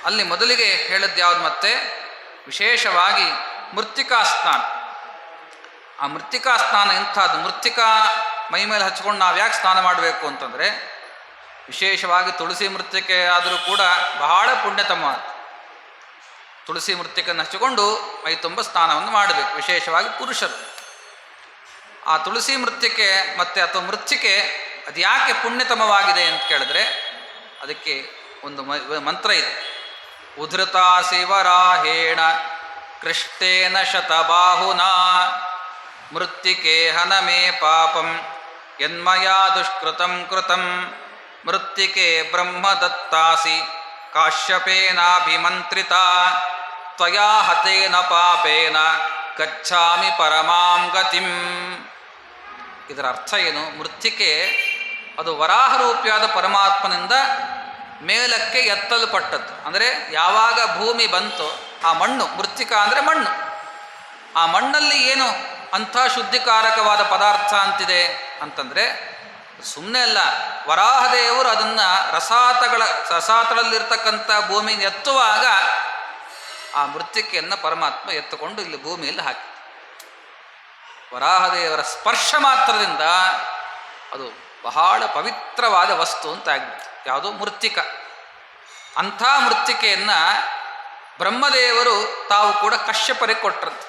ಅಲ್ಲಿ ಮೊದಲಿಗೆ ಹೇಳಿದ್ದು ಯಾವುದು? ಮತ್ತೆ ವಿಶೇಷವಾಗಿ ಮೃತ್ತಿಕಾ ಸ್ನಾನ. ಆ ಮೃತ್ತಿಕಾ ಸ್ನಾನ ಎಂಥದ್ದು? ಮೃತ್ತಿಕಾ ಮೈ ಮೇಲೆ ಹಚ್ಕೊಂಡು ನಾವು ಯಾಕೆ ಸ್ನಾನ ಮಾಡಬೇಕು ಅಂತಂದರೆ, ವಿಶೇಷವಾಗಿ ತುಳಸಿ ಮೃತ್ತಿಕೆ ಆದರೂ ಕೂಡ ಬಹಳ ಪುಣ್ಯತಮ. ತುಳಸಿ ಮೃತ್ತಿಕೆಯನ್ನು ಹಚ್ಚಿಕೊಂಡು ಮೈ ತುಂಬ ಸ್ನಾನವನ್ನು ಮಾಡಬೇಕು, ವಿಶೇಷವಾಗಿ ಪುರುಷರು. ಆ ತುಳಸಿ ಮೃತ್ತಿಕೆ ಮತ್ತು ಅಥವಾ ಮೃತ್ತಿಕೆ ಅದು ಯಾಕೆ ಪುಣ್ಯತಮವಾಗಿದೆ ಅಂತ ಕೇಳಿದ್ರೆ ಅದಕ್ಕೆ ಒಂದು ಮಂತ್ರ ಇದೆ. ಉಧೃತಾ ಶಿವರಾಹೇಣ ಕೃಷ್ಟೇನ ಶತಬಾಹುನಾ ಮೃತ್ತಿಕೆ ಹನಮೇ ಪಾಪಂ ಯನ್ಮಯಾ ದುಷ್ಕೃತಂ ಕೃತಂ ಮೃತ್ತಿಕೆ ಬ್ರಹ್ಮದತ್ತಾಸಿ ಕಾಶ್ಯಪೇನಾಭಿಮಂತ್ರಿತ ತ್ವಯಾ ಹತೇನ ಪಾಪೇನ ಗಚ್ಛಾಮಿ ಪರಮಾಂ ಗತಿಂ. ಇದರ ಅರ್ಥ ಏನು? ಮೃತ್ತಿಕೆ ಅದು ವರಾಹರೂಪಿಯಾದ ಪರಮಾತ್ಮನಿಂದ ಮೇಲಕ್ಕೆ ಎತ್ತಲ್ಪಟ್ಟದ್ದು. ಅಂದರೆ ಯಾವಾಗ ಭೂಮಿ ಬಂತು ಆ ಮಣ್ಣು, ಮೃತ್ತಿಕಾ ಅಂದರೆ ಮಣ್ಣು, ಆ ಮಣ್ಣಲ್ಲಿ ಏನು ಅಂಥ ಶುದ್ಧಿಕಾರಕವಾದ ಪದಾರ್ಥ ಅಂತಿದೆ ಅಂತಂದರೆ ಸುಮ್ಮನೆ ಅಲ್ಲ. ವರಾಹದೇವರು ಅದನ್ನು ರಸಾತಳಲ್ಲಿರ್ತಕ್ಕಂಥ ಭೂಮಿಯನ್ನು ಎತ್ತುವಾಗ ಆ ಮೃತ್ತಿಕೆಯನ್ನು ಪರಮಾತ್ಮ ಎತ್ತುಕೊಂಡು ಇಲ್ಲಿ ಭೂಮಿಯಲ್ಲಿ ಹಾಕಿ, ವರಾಹದೇವರ ಸ್ಪರ್ಶ ಮಾತ್ರದಿಂದ ಅದು ಬಹಳ ಪವಿತ್ರವಾದ ವಸ್ತು ಅಂತ ಆಗ್ಬಿಡ್ತು. ಯಾವುದು? ಮೃತ್ತಿಕ. ಅಂಥ ಮೃತ್ತಿಕೆಯನ್ನು ಬ್ರಹ್ಮದೇವರು ತಾವು ಕೂಡ ಕಶ್ಯಪರಿಗೆ ಕೊಟ್ಟರಂತೆ.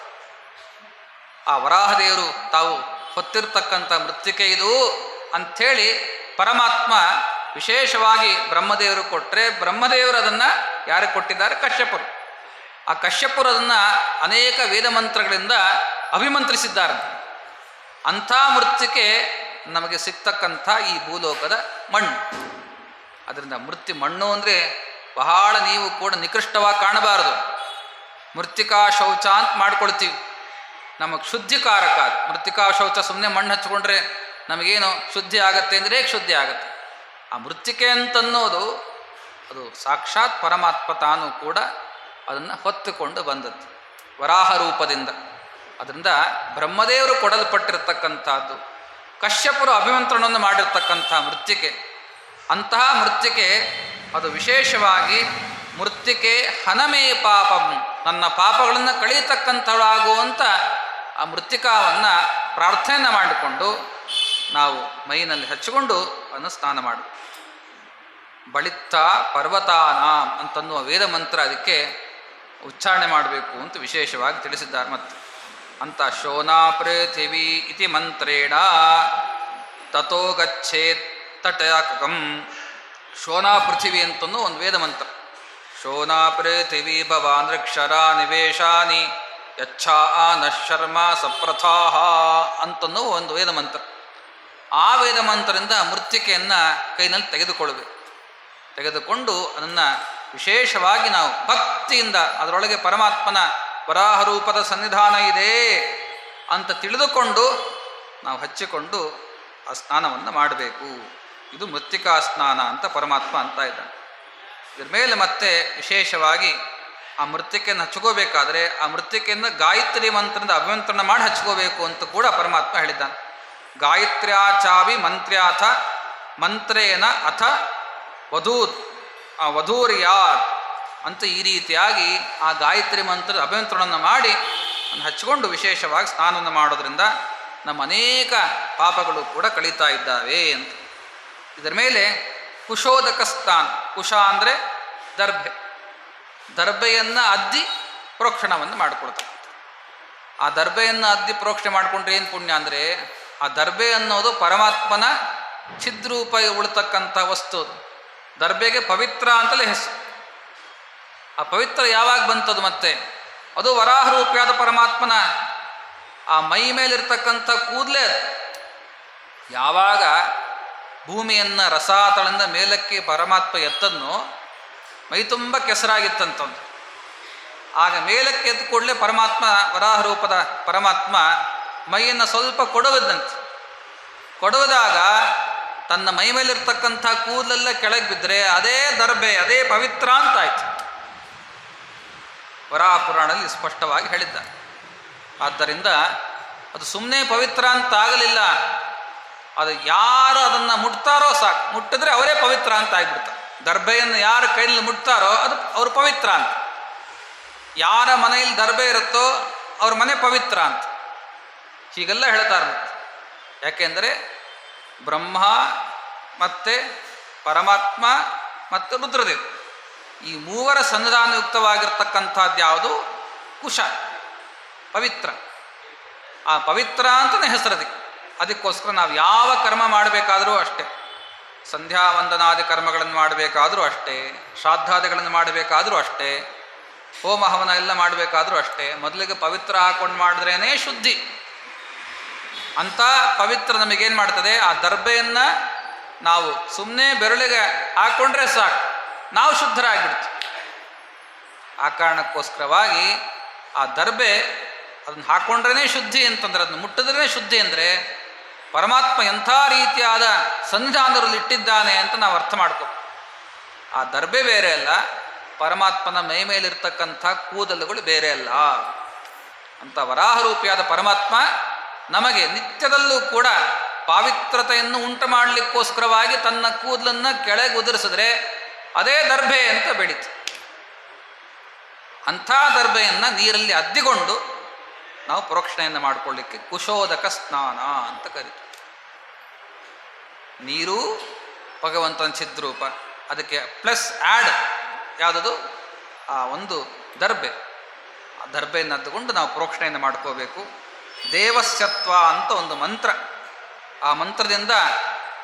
ಆ ವರಾಹದೇವರು ತಾವು ಹೊತ್ತಿರ್ತಕ್ಕಂಥ ಮೃತ್ತಿಕೆ ಇದು ಅಂಥೇಳಿ ಪರಮಾತ್ಮ ವಿಶೇಷವಾಗಿ ಬ್ರಹ್ಮದೇವರು ಕೊಟ್ಟರೆ, ಬ್ರಹ್ಮದೇವರು ಅದನ್ನು ಯಾರಿಗೆ ಕೊಟ್ಟಿದ್ದಾರೆ? ಕಶ್ಯಪರು. ಆ ಕಶ್ಯಪರು ಅದನ್ನು ಅನೇಕ ವೇದ ಮಂತ್ರಗಳಿಂದ ಅಭಿಮಂತ್ರಿಸಿದ್ದಾರೆ. ಅಂಥ ಮೃತ್ತಿಕೆ ನಮಗೆ ಸಿಗ್ತಕ್ಕಂಥ ಈ ಭೂಲೋಕದ ಮಣ್ಣು. ಅದರಿಂದ ಮಣ್ಣು ಅಂದರೆ ಬಹಳ ನೀವು ಕೂಡ ನಿಕೃಷ್ಟವಾಗಿ ಕಾಣಬಾರದು. ಮೃತ್ತಿಕಾ ಶೌಚ ಅಂತ ಮಾಡ್ಕೊಳ್ತೀವಿ, ನಮಗೆ ಶುದ್ಧಿಕಾರಕ. ಮೃತ್ತಿಕಾ ಶೌಚ ಸುಮ್ಮನೆ ಮಣ್ಣು ಹಚ್ಕೊಂಡ್ರೆ ನಮಗೇನು ಶುದ್ಧಿ ಆಗತ್ತೆ ಅಂದರೆ ಹೇಗೆ ಶುದ್ಧಿ ಆಗುತ್ತೆ? ಆ ಮೃತ್ತಿಕೆ ಅಂತನ್ನೋದು ಅದು ಸಾಕ್ಷಾತ್ ಪರಮಾತ್ಮ ತಾನು ಕೂಡ ಅದನ್ನು ಹೊತ್ತುಕೊಂಡು ಬಂದದ್ದು ವರಾಹ ರೂಪದಿಂದ. ಅದರಿಂದ ಬ್ರಹ್ಮದೇವರು ಕೊಡಲ್ಪಟ್ಟಿರ್ತಕ್ಕಂಥದ್ದು, ಕಶ್ಯಪರು ಅಭಿಮಂತ್ರಣವನ್ನು ಮಾಡಿರ್ತಕ್ಕಂಥ ಮೃತ್ತಿಕೆ. ಅಂತಹ ಮೃತ್ತಿಕೆ ಅದು ವಿಶೇಷವಾಗಿ ಮೃತ್ತಿಕೆ ಹನಮೇ ಪಾಪಂ, ನನ್ನ ಪಾಪಗಳನ್ನು ಕಳೀತಕ್ಕಂಥಳಾಗುವಂಥ ಆ ಮೃತ್ತಿಕಾವನ್ನು ಪ್ರಾರ್ಥನೆಯನ್ನು ಮಾಡಿಕೊಂಡು ನಾವು ಮೈನಲ್ಲಿ ಹಚ್ಚಿಕೊಂಡು ಅದನ್ನು ಸ್ನಾನ ಮಾಡು. ಬಳಿತ್ತ ಪರ್ವತಾನ ಅಂತನ್ನುವ ವೇದ ಮಂತ್ರ ಅದಕ್ಕೆ ಉಚ್ಚಾರಣೆ ಮಾಡಬೇಕು ಅಂತ ವಿಶೇಷವಾಗಿ ತಿಳಿಸಿದ್ದಾರೆ. ಮತ್ತು ಅಂತ ಶೋನಾ ಪೃಥಿವಿ ಇತಿ ಮಂತ್ರೇಣ ತಥೋ ಗಚ್ಚೇತ್ ತಟಕಂ. ಶೋನಾ ಪೃಥಿವಿ ಅಂತಂದು ಒಂದು ವೇದ ಮಂತ್ರ. ಶೋನಾ ಪೃಥಿವಿ ಭವಾನೃಕ್ಷರ ನಿವೇಶಾನಿ ಯಚ್ಛಾ ನಶರ್ಮ ಸಪ್ರಥಾಹ ಅಂತನ್ನೋ ಒಂದು ವೇದ ಮಂತ್ರ. ಆ ವೇದ ಮಂತ್ರದಿಂದ ಮೃತ್ತಿಕೆಯನ್ನು ಕೈನಲ್ಲಿ ತೆಗೆದುಕೊಂಡು ಅದನ್ನು ವಿಶೇಷವಾಗಿ ನಾವು ಭಕ್ತಿಯಿಂದ ಅದರೊಳಗೆ ಪರಮಾತ್ಮನ ವರಾಹ ರೂಪದ ಸನ್ನಿಧಾನ ಇದೆ ಅಂತ ತಿಳಿದುಕೊಂಡು ನಾವು ಹಚ್ಚಿಕೊಂಡು ಆ ಸ್ನಾನವನ್ನು ಮಾಡಬೇಕು. ಇದು ಮೃತ್ತಿಕಾ ಸ್ನಾನ ಅಂತ ಪರಮಾತ್ಮ ಅಂತ ಇದ್ದಾನೆ. ಇದ್ರ ಮೇಲೆ ಮತ್ತೆ ವಿಶೇಷವಾಗಿ ಆ ಮೃತ್ತಿಕೆಯನ್ನು ಹಚ್ಕೋಬೇಕಾದ್ರೆ ಆ ಮೃತ್ತಿಕೆಯನ್ನು ಗಾಯತ್ರಿ ಮಂತ್ರದಿಂದ ಅಭಿಮಂತ್ರಣ ಮಾಡಿ ಹಚ್ಕೋಬೇಕು ಅಂತ ಕೂಡ ಪರಮಾತ್ಮ ಹೇಳಿದ್ದಾನೆ. ಗಾಯತ್ರ್ಯಾಚಾವಿ ಮಂತ್ರ್ಯಾಥ ಮಂತ್ರೇನ ಅಥ ವಧೂರ್ಯಾತ್ ಅಂತ ಈ ರೀತಿಯಾಗಿ ಆ ಗಾಯತ್ರಿ ಮಂತ್ರದ ಅಭಿಮಂತ್ರಣವನ್ನು ಮಾಡಿ ಅದನ್ನು ಹಚ್ಚಿಕೊಂಡು ವಿಶೇಷವಾಗಿ ಸ್ನಾನವನ್ನು ಮಾಡೋದ್ರಿಂದ ನಮ್ಮ ಅನೇಕ ಪಾಪಗಳು ಕೂಡ ಕಳೀತಾ ಇದ್ದಾವೆ ಅಂತ. ಇದರ ಮೇಲೆ ಕುಶೋದಕ ಸ್ನಾನ. ಕುಶ ಅಂದರೆ ದರ್ಭೆ. ದರ್ಭೆಯನ್ನು ಅದ್ದಿ ಪ್ರೋಕ್ಷಣವನ್ನು ಮಾಡಿಕೊಡ್ತಾರೆ. ಆ ದರ್ಭೆಯನ್ನು ಅದ್ದಿ ಪ್ರೋಕ್ಷಣೆ ಮಾಡಿಕೊಂಡ್ರೆ ಏನು ಪುಣ್ಯ ಅಂದರೆ, ಆ ದರ್ಭೆ ಅನ್ನೋದು ಪರಮಾತ್ಮನ ಚಿದ್ರೂಪ ಉಳ್ತಕ್ಕಂಥ ವಸ್ತು. ದರ್ಭೆಗೆ ಪವಿತ್ರ ಅಂತಲೇ ಹೆಸರು. ಆ ಪವಿತ್ರ ಯಾವಾಗ ಬಂತದು ಮತ್ತೆ? ಅದು ವರಾಹ ರೂಪಿಯಾದ ಪರಮಾತ್ಮನ ಆ ಮೈ ಮೇಲಿರ್ತಕ್ಕಂಥ ಕೂದಲೇ ಅದು. ಯಾವಾಗ ಭೂಮಿಯನ್ನು ರಸಾತಳದಿಂದ ಮೇಲಕ್ಕೆ ಪರಮಾತ್ಮ ಎತ್ತದ್ನೋ ಮೈ ತುಂಬ ಕೆಸರಾಗಿತ್ತಂತಂದು. ಆಗ ಮೇಲಕ್ಕೆ ಎದ್ದು ಕೂಡಲೇ ಪರಮಾತ್ಮ, ವರಾಹ ರೂಪದ ಪರಮಾತ್ಮ ಮೈಯನ್ನು ಸ್ವಲ್ಪ ಕೊಡುವುದಂತೆ. ಕೊಡುವುದಾಗ ತನ್ನ ಮೈ ಮೇಲಿರ್ತಕ್ಕಂಥ ಕೂದಲೆಲ್ಲ ಕೆಳಗೆ ಬಿದ್ದರೆ ಅದೇ ದರ್ಬೆ, ಅದೇ ಪವಿತ್ರ ಅಂತಾಯ್ತು. ವರಾಹ ಪುರಾಣದಲ್ಲಿ ಸ್ಪಷ್ಟವಾಗಿ ಹೇಳಿದ್ದಾರೆ. ಆದ್ದರಿಂದ ಅದು ಸುಮ್ಮನೆ ಪವಿತ್ರ ಅಂತ ಆಗಲಿಲ್ಲ, ಅದು ಯಾರು ಅದನ್ನು ಮುಟ್ತಾರೋ ಸಾಕು, ಮುಟ್ಟಿದ್ರೆ ಅವರೇ ಪವಿತ್ರ ಅಂತ ಆಗ್ಬಿಡ್ತಾರೆ. ದರ್ಬೆಯನ್ನು ಯಾರ ಕೈಯಲ್ಲಿ ಮುಟ್ತಾರೋ ಅದು ಅವರು ಪವಿತ್ರ ಅಂತ. ಯಾರ ಮನೆಯಲ್ಲಿ ದರ್ಬೆ ಇರುತ್ತೋ ಅವ್ರ ಮನೆ ಪವಿತ್ರ ಅಂತ ಹೀಗೆಲ್ಲ ಹೇಳ್ತಾರೆ. ಯಾಕೆಂದರೆ ಬ್ರಹ್ಮ ಮತ್ತು ಪರಮಾತ್ಮ ಮತ್ತು ರುದ್ರದೇವ್ ಈ ಮೂವರ ಸನ್ನಿಧಾನಯುಕ್ತವಾಗಿರ್ತಕ್ಕಂಥದ್ದು ಯಾವುದು? ಕುಶ, ಪವಿತ್ರ. ಆ ಪವಿತ್ರ ಅಂತಲೇ ಹೆಸರದಕ್ಕೆ. ಅದಕ್ಕೋಸ್ಕರ ನಾವು ಯಾವ ಕರ್ಮ ಮಾಡಬೇಕಾದರೂ ಅಷ್ಟೇ, ಸಂಧ್ಯಾ ವಂದನಾದಿ ಕರ್ಮಗಳನ್ನು ಮಾಡಬೇಕಾದರೂ ಅಷ್ಟೇ, ಶ್ರಾದ್ದಾದಿಗಳನ್ನು ಮಾಡಬೇಕಾದರೂ ಅಷ್ಟೇ, ಹೋಮ ಹವನ ಎಲ್ಲ ಮಾಡಬೇಕಾದ್ರೂ ಅಷ್ಟೇ, ಮೊದಲಿಗೆ ಪವಿತ್ರ ಹಾಕೊಂಡು ಮಾಡಿದ್ರೇ ಶುದ್ಧಿ. ಅಂಥ ಪವಿತ್ರ ನಮಗೇನು ಮಾಡ್ತದೆ? ಆ ದರ್ಬೆಯನ್ನು ನಾವು ಸುಮ್ಮನೆ ಬೆರಳಿಗೆ ಹಾಕ್ಕೊಂಡ್ರೆ ಸಾಕು, ನಾವು ಶುದ್ಧರಾಗಿಬಿಡ್ತೀವಿ. ಆ ಕಾರಣಕ್ಕೋಸ್ಕರವಾಗಿ ಆ ದರ್ಬೆ ಅದನ್ನು ಹಾಕ್ಕೊಂಡ್ರೇ ಶುದ್ಧಿ ಅಂತಂದ್ರೆ, ಅದನ್ನು ಮುಟ್ಟಿದ್ರೇ ಶುದ್ಧಿ ಅಂದರೆ ಪರಮಾತ್ಮ ಎಂಥ ರೀತಿಯಾದ ಸನ್ನಿಧಾನದಲ್ಲಿ ಇಟ್ಟಿದ್ದಾನೆ ಅಂತ ನಾವು ಅರ್ಥ ಮಾಡ್ಕೋ. ಆ ದರ್ಬೆ ಬೇರೆ ಅಲ್ಲ, ಪರಮಾತ್ಮನ ಮೈ ಮೇಲಿರ್ತಕ್ಕಂಥ ಕೂದಲುಗಳು ಬೇರೆ ಅಲ್ಲ ಅಂತ. ವರಾಹರೂಪಿಯಾದ ಪರಮಾತ್ಮ ನಮಗೆ ನಿತ್ಯದಲ್ಲೂ ಕೂಡ ಪಾವಿತ್ರತೆಯನ್ನು ಉಂಟು ಮಾಡಲಿಕ್ಕೋಸ್ಕರವಾಗಿ ತನ್ನ ಕೂದಲನ್ನು ಕೆಳಗೆ ಉದುರಿಸಿದ್ರೆ ಅದೇ ದರ್ಬೆ ಅಂತ ಬೆಳೀತು. ಅಂಥ ದರ್ಬೆಯನ್ನು ನೀರಲ್ಲಿ ಅದ್ದಿಕೊಂಡು ನಾವು ಪ್ರೋಕ್ಷಣೆಯನ್ನು ಮಾಡಿಕೊಳ್ಳಿಕ್ಕೆ ಕುಶೋದಕ ಸ್ನಾನ ಅಂತ ಕರೀತೀವಿ. ನೀರು ಭಗವಂತನ ಚಿದ್ರೂಪ, ಅದಕ್ಕೆ ಪ್ಲಸ್ ಆ್ಯಡ್ ಯಾವುದದು? ಆ ಒಂದು ದರ್ಬೆ. ಆ ದರ್ಬೆಯನ್ನು ಅದ್ದುಕೊಂಡು ನಾವು ಪ್ರೋಕ್ಷಣೆಯನ್ನು ಮಾಡ್ಕೋಬೇಕು. ದೇವಸ್ಯತ್ವ ಅಂತ ಒಂದು ಮಂತ್ರ. ಆ ಮಂತ್ರದಿಂದ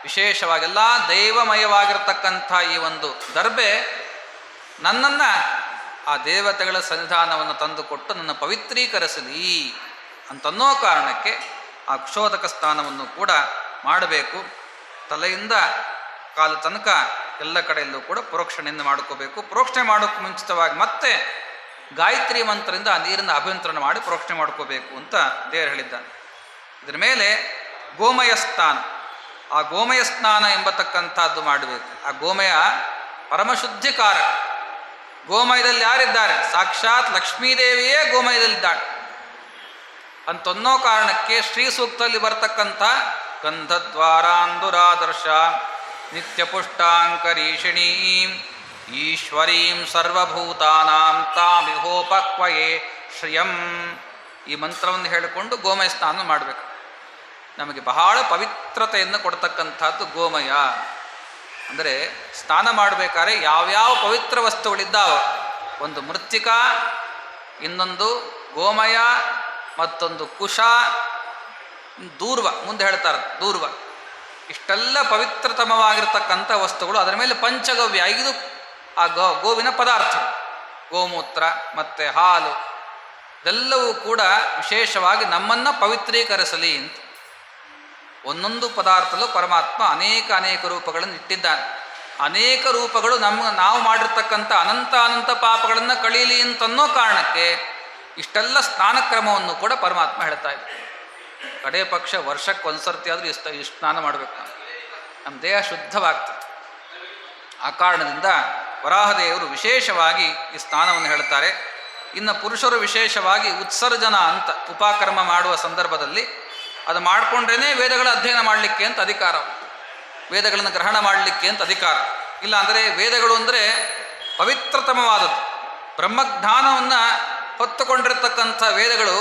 ವಿಶೇಷವಾಗೆಲ್ಲ ದೈವಮಯವಾಗಿರ್ತಕ್ಕಂಥ ಈ ಒಂದು ದರ್ಬೆ ನನ್ನನ್ನು ಆ ದೇವತೆಗಳ ಸನ್ನಿಧಾನವನ್ನು ತಂದುಕೊಟ್ಟು ನನ್ನ ಪವಿತ್ರೀಕರಿಸಲಿ ಅಂತನ್ನೋ ಕಾರಣಕ್ಕೆ ಆ ಕುಶೋದಕ ಸ್ನಾನವನ್ನು ಕೂಡ ಮಾಡಬೇಕು. ತಲೆಯಿಂದ ಕಾಲು ತನಕ ಎಲ್ಲ ಕಡೆಯಲ್ಲೂ ಕೂಡ ಪ್ರೋಕ್ಷಣೆಯನ್ನು ಮಾಡ್ಕೋಬೇಕು. ಪ್ರೋಕ್ಷಣೆ ಮಾಡೋಕ್ಕೆ ಮುಂಚಿತವಾಗಿ ಮತ್ತೆ ಗಾಯತ್ರಿ ಮಂತ್ರದಿಂದ ಆ ನೀರನ್ನು ಅಭಿಮಂತ್ರಣ ಮಾಡಿ ಪ್ರೋಕ್ಷಣೆ ಮಾಡ್ಕೋಬೇಕು ಅಂತ ದೇವರು ಹೇಳಿದ್ದಾನೆ. ಇದರ ಮೇಲೆ ಗೋಮಯ ಸ್ನಾನ. ಆ ಗೋಮಯ ಸ್ನಾನ ಎಂಬತಕ್ಕಂಥದ್ದು ಮಾಡಬೇಕು. ಆ ಗೋಮಯ ಪರಮಶುದ್ಧಿಕಾರಕ. ಗೋಮಯದಲ್ಲಿ ಯಾರಿದ್ದಾರೆ? ಸಾಕ್ಷಾತ್ ಲಕ್ಷ್ಮೀದೇವಿಯೇ ಗೋಮಯದಲ್ಲಿದ್ದಾಳೆ ಅಂತನ್ನೋ ಕಾರಣಕ್ಕೆ ಶ್ರೀ ಸೂಕ್ತದಲ್ಲಿ ಬರ್ತಕ್ಕಂಥ ಗಂಧದ್ವಾರಾಂದುರಾದರ್ಶ ನಿತ್ಯ ಪುಷ್ಟಾಂಕರೀಷಿಣೀಂ ಈಶ್ವರೀಂ ಸರ್ವಭೂತಾನಾಂ ತಾಮಿಹೋಪಕ್ವಯೇ ಶ್ರಿಯಂ, ಈ ಮಂತ್ರವನ್ನು ಹೇಳಿಕೊಂಡು ಗೋಮಯ ಸ್ನಾನ ಮಾಡಬೇಕು. ನಮಗೆ ಬಹಳ ಪವಿತ್ರತೆಯನ್ನು ಕೊಡ್ತಕ್ಕಂಥದ್ದು ಗೋಮಯ. ಅಂದರೆ ಸ್ನಾನ ಮಾಡಬೇಕಾದ್ರೆ ಯಾವ್ಯಾವ ಪವಿತ್ರ ವಸ್ತುಗಳಿದ್ದಾವೆ, ಒಂದು ಮೃತ್ತಿಕಾ, ಇನ್ನೊಂದು ಗೋಮಯ, ಮತ್ತೊಂದು ಕುಶ, ದೂರ್ವ, ಮುಂದೆ ಹೇಳ್ತಾರೆ ದೂರ್ವ, ಇಷ್ಟೆಲ್ಲ ಪವಿತ್ರತಮವಾಗಿರ್ತಕ್ಕಂಥ ವಸ್ತುಗಳು. ಅದರ ಮೇಲೆ ಪಂಚಗವ್ಯ, 5 ಆ ಗೋವಿನ ಪದಾರ್ಥ, ಗೋಮೂತ್ರ ಮತ್ತು ಹಾಲು, ಇದೆಲ್ಲವೂ ಕೂಡ ವಿಶೇಷವಾಗಿ ನಮ್ಮನ್ನು ಪವಿತ್ರೀಕರಿಸಲಿ ಅಂತ. ಒಂದೊಂದು ಪದಾರ್ಥದಲ್ಲೂ ಪರಮಾತ್ಮ ಅನೇಕ ರೂಪಗಳನ್ನು ಇಟ್ಟಿದ್ದಾನೆ. ಅನೇಕ ರೂಪಗಳು ನಾವು ಮಾಡಿರ್ತಕ್ಕಂಥ ಅನಂತ ಪಾಪಗಳನ್ನು ಕಳೀಲಿ ಅಂತನ್ನೋ ಕಾರಣಕ್ಕೆ ಇಷ್ಟೆಲ್ಲ ಸ್ನಾನ ಕ್ರಮವನ್ನು ಕೂಡ ಪರಮಾತ್ಮ ಹೇಳ್ತಾ ಇದೆ. ಕಡೆ ಪಕ್ಷ ವರ್ಷಕ್ಕೆ ಒಂದು ಸರ್ತಿ ಆದರೂ ಇಷ್ಟು ಸ್ನಾನ ಮಾಡಬೇಕು, ನಮ್ಮ ದೇಹ ಶುದ್ಧವಾಗ್ತದೆ. ಆ ಕಾರಣದಿಂದ ವರಾಹದೇವರು ವಿಶೇಷವಾಗಿ ಈ ಸ್ಥಾನವನ್ನು ಹೇಳ್ತಾರೆ. ಇನ್ನು ಪುರುಷರು ವಿಶೇಷವಾಗಿ ಉತ್ಸರ್ಜನ ಅಂತ ಉಪಕರ್ಮ ಮಾಡುವ ಸಂದರ್ಭದಲ್ಲಿ ಅದು ಮಾಡಿಕೊಂಡ್ರೇ ವೇದಗಳ ಅಧ್ಯಯನ ಮಾಡಲಿಕ್ಕೆ ಅಂತ ಅಧಿಕಾರ, ವೇದಗಳನ್ನು ಗ್ರಹಣ ಮಾಡಲಿಕ್ಕೆ ಅಂತ ಅಧಿಕಾರ. ಇಲ್ಲ ಅಂದರೆ ವೇದಗಳು ಅಂದರೆ ಪವಿತ್ರತಮವಾದದ್ದು, ಬ್ರಹ್ಮಜ್ಞಾನವನ್ನು ಹೊತ್ತುಕೊಂಡಿರ್ತಕ್ಕಂಥ ವೇದಗಳು.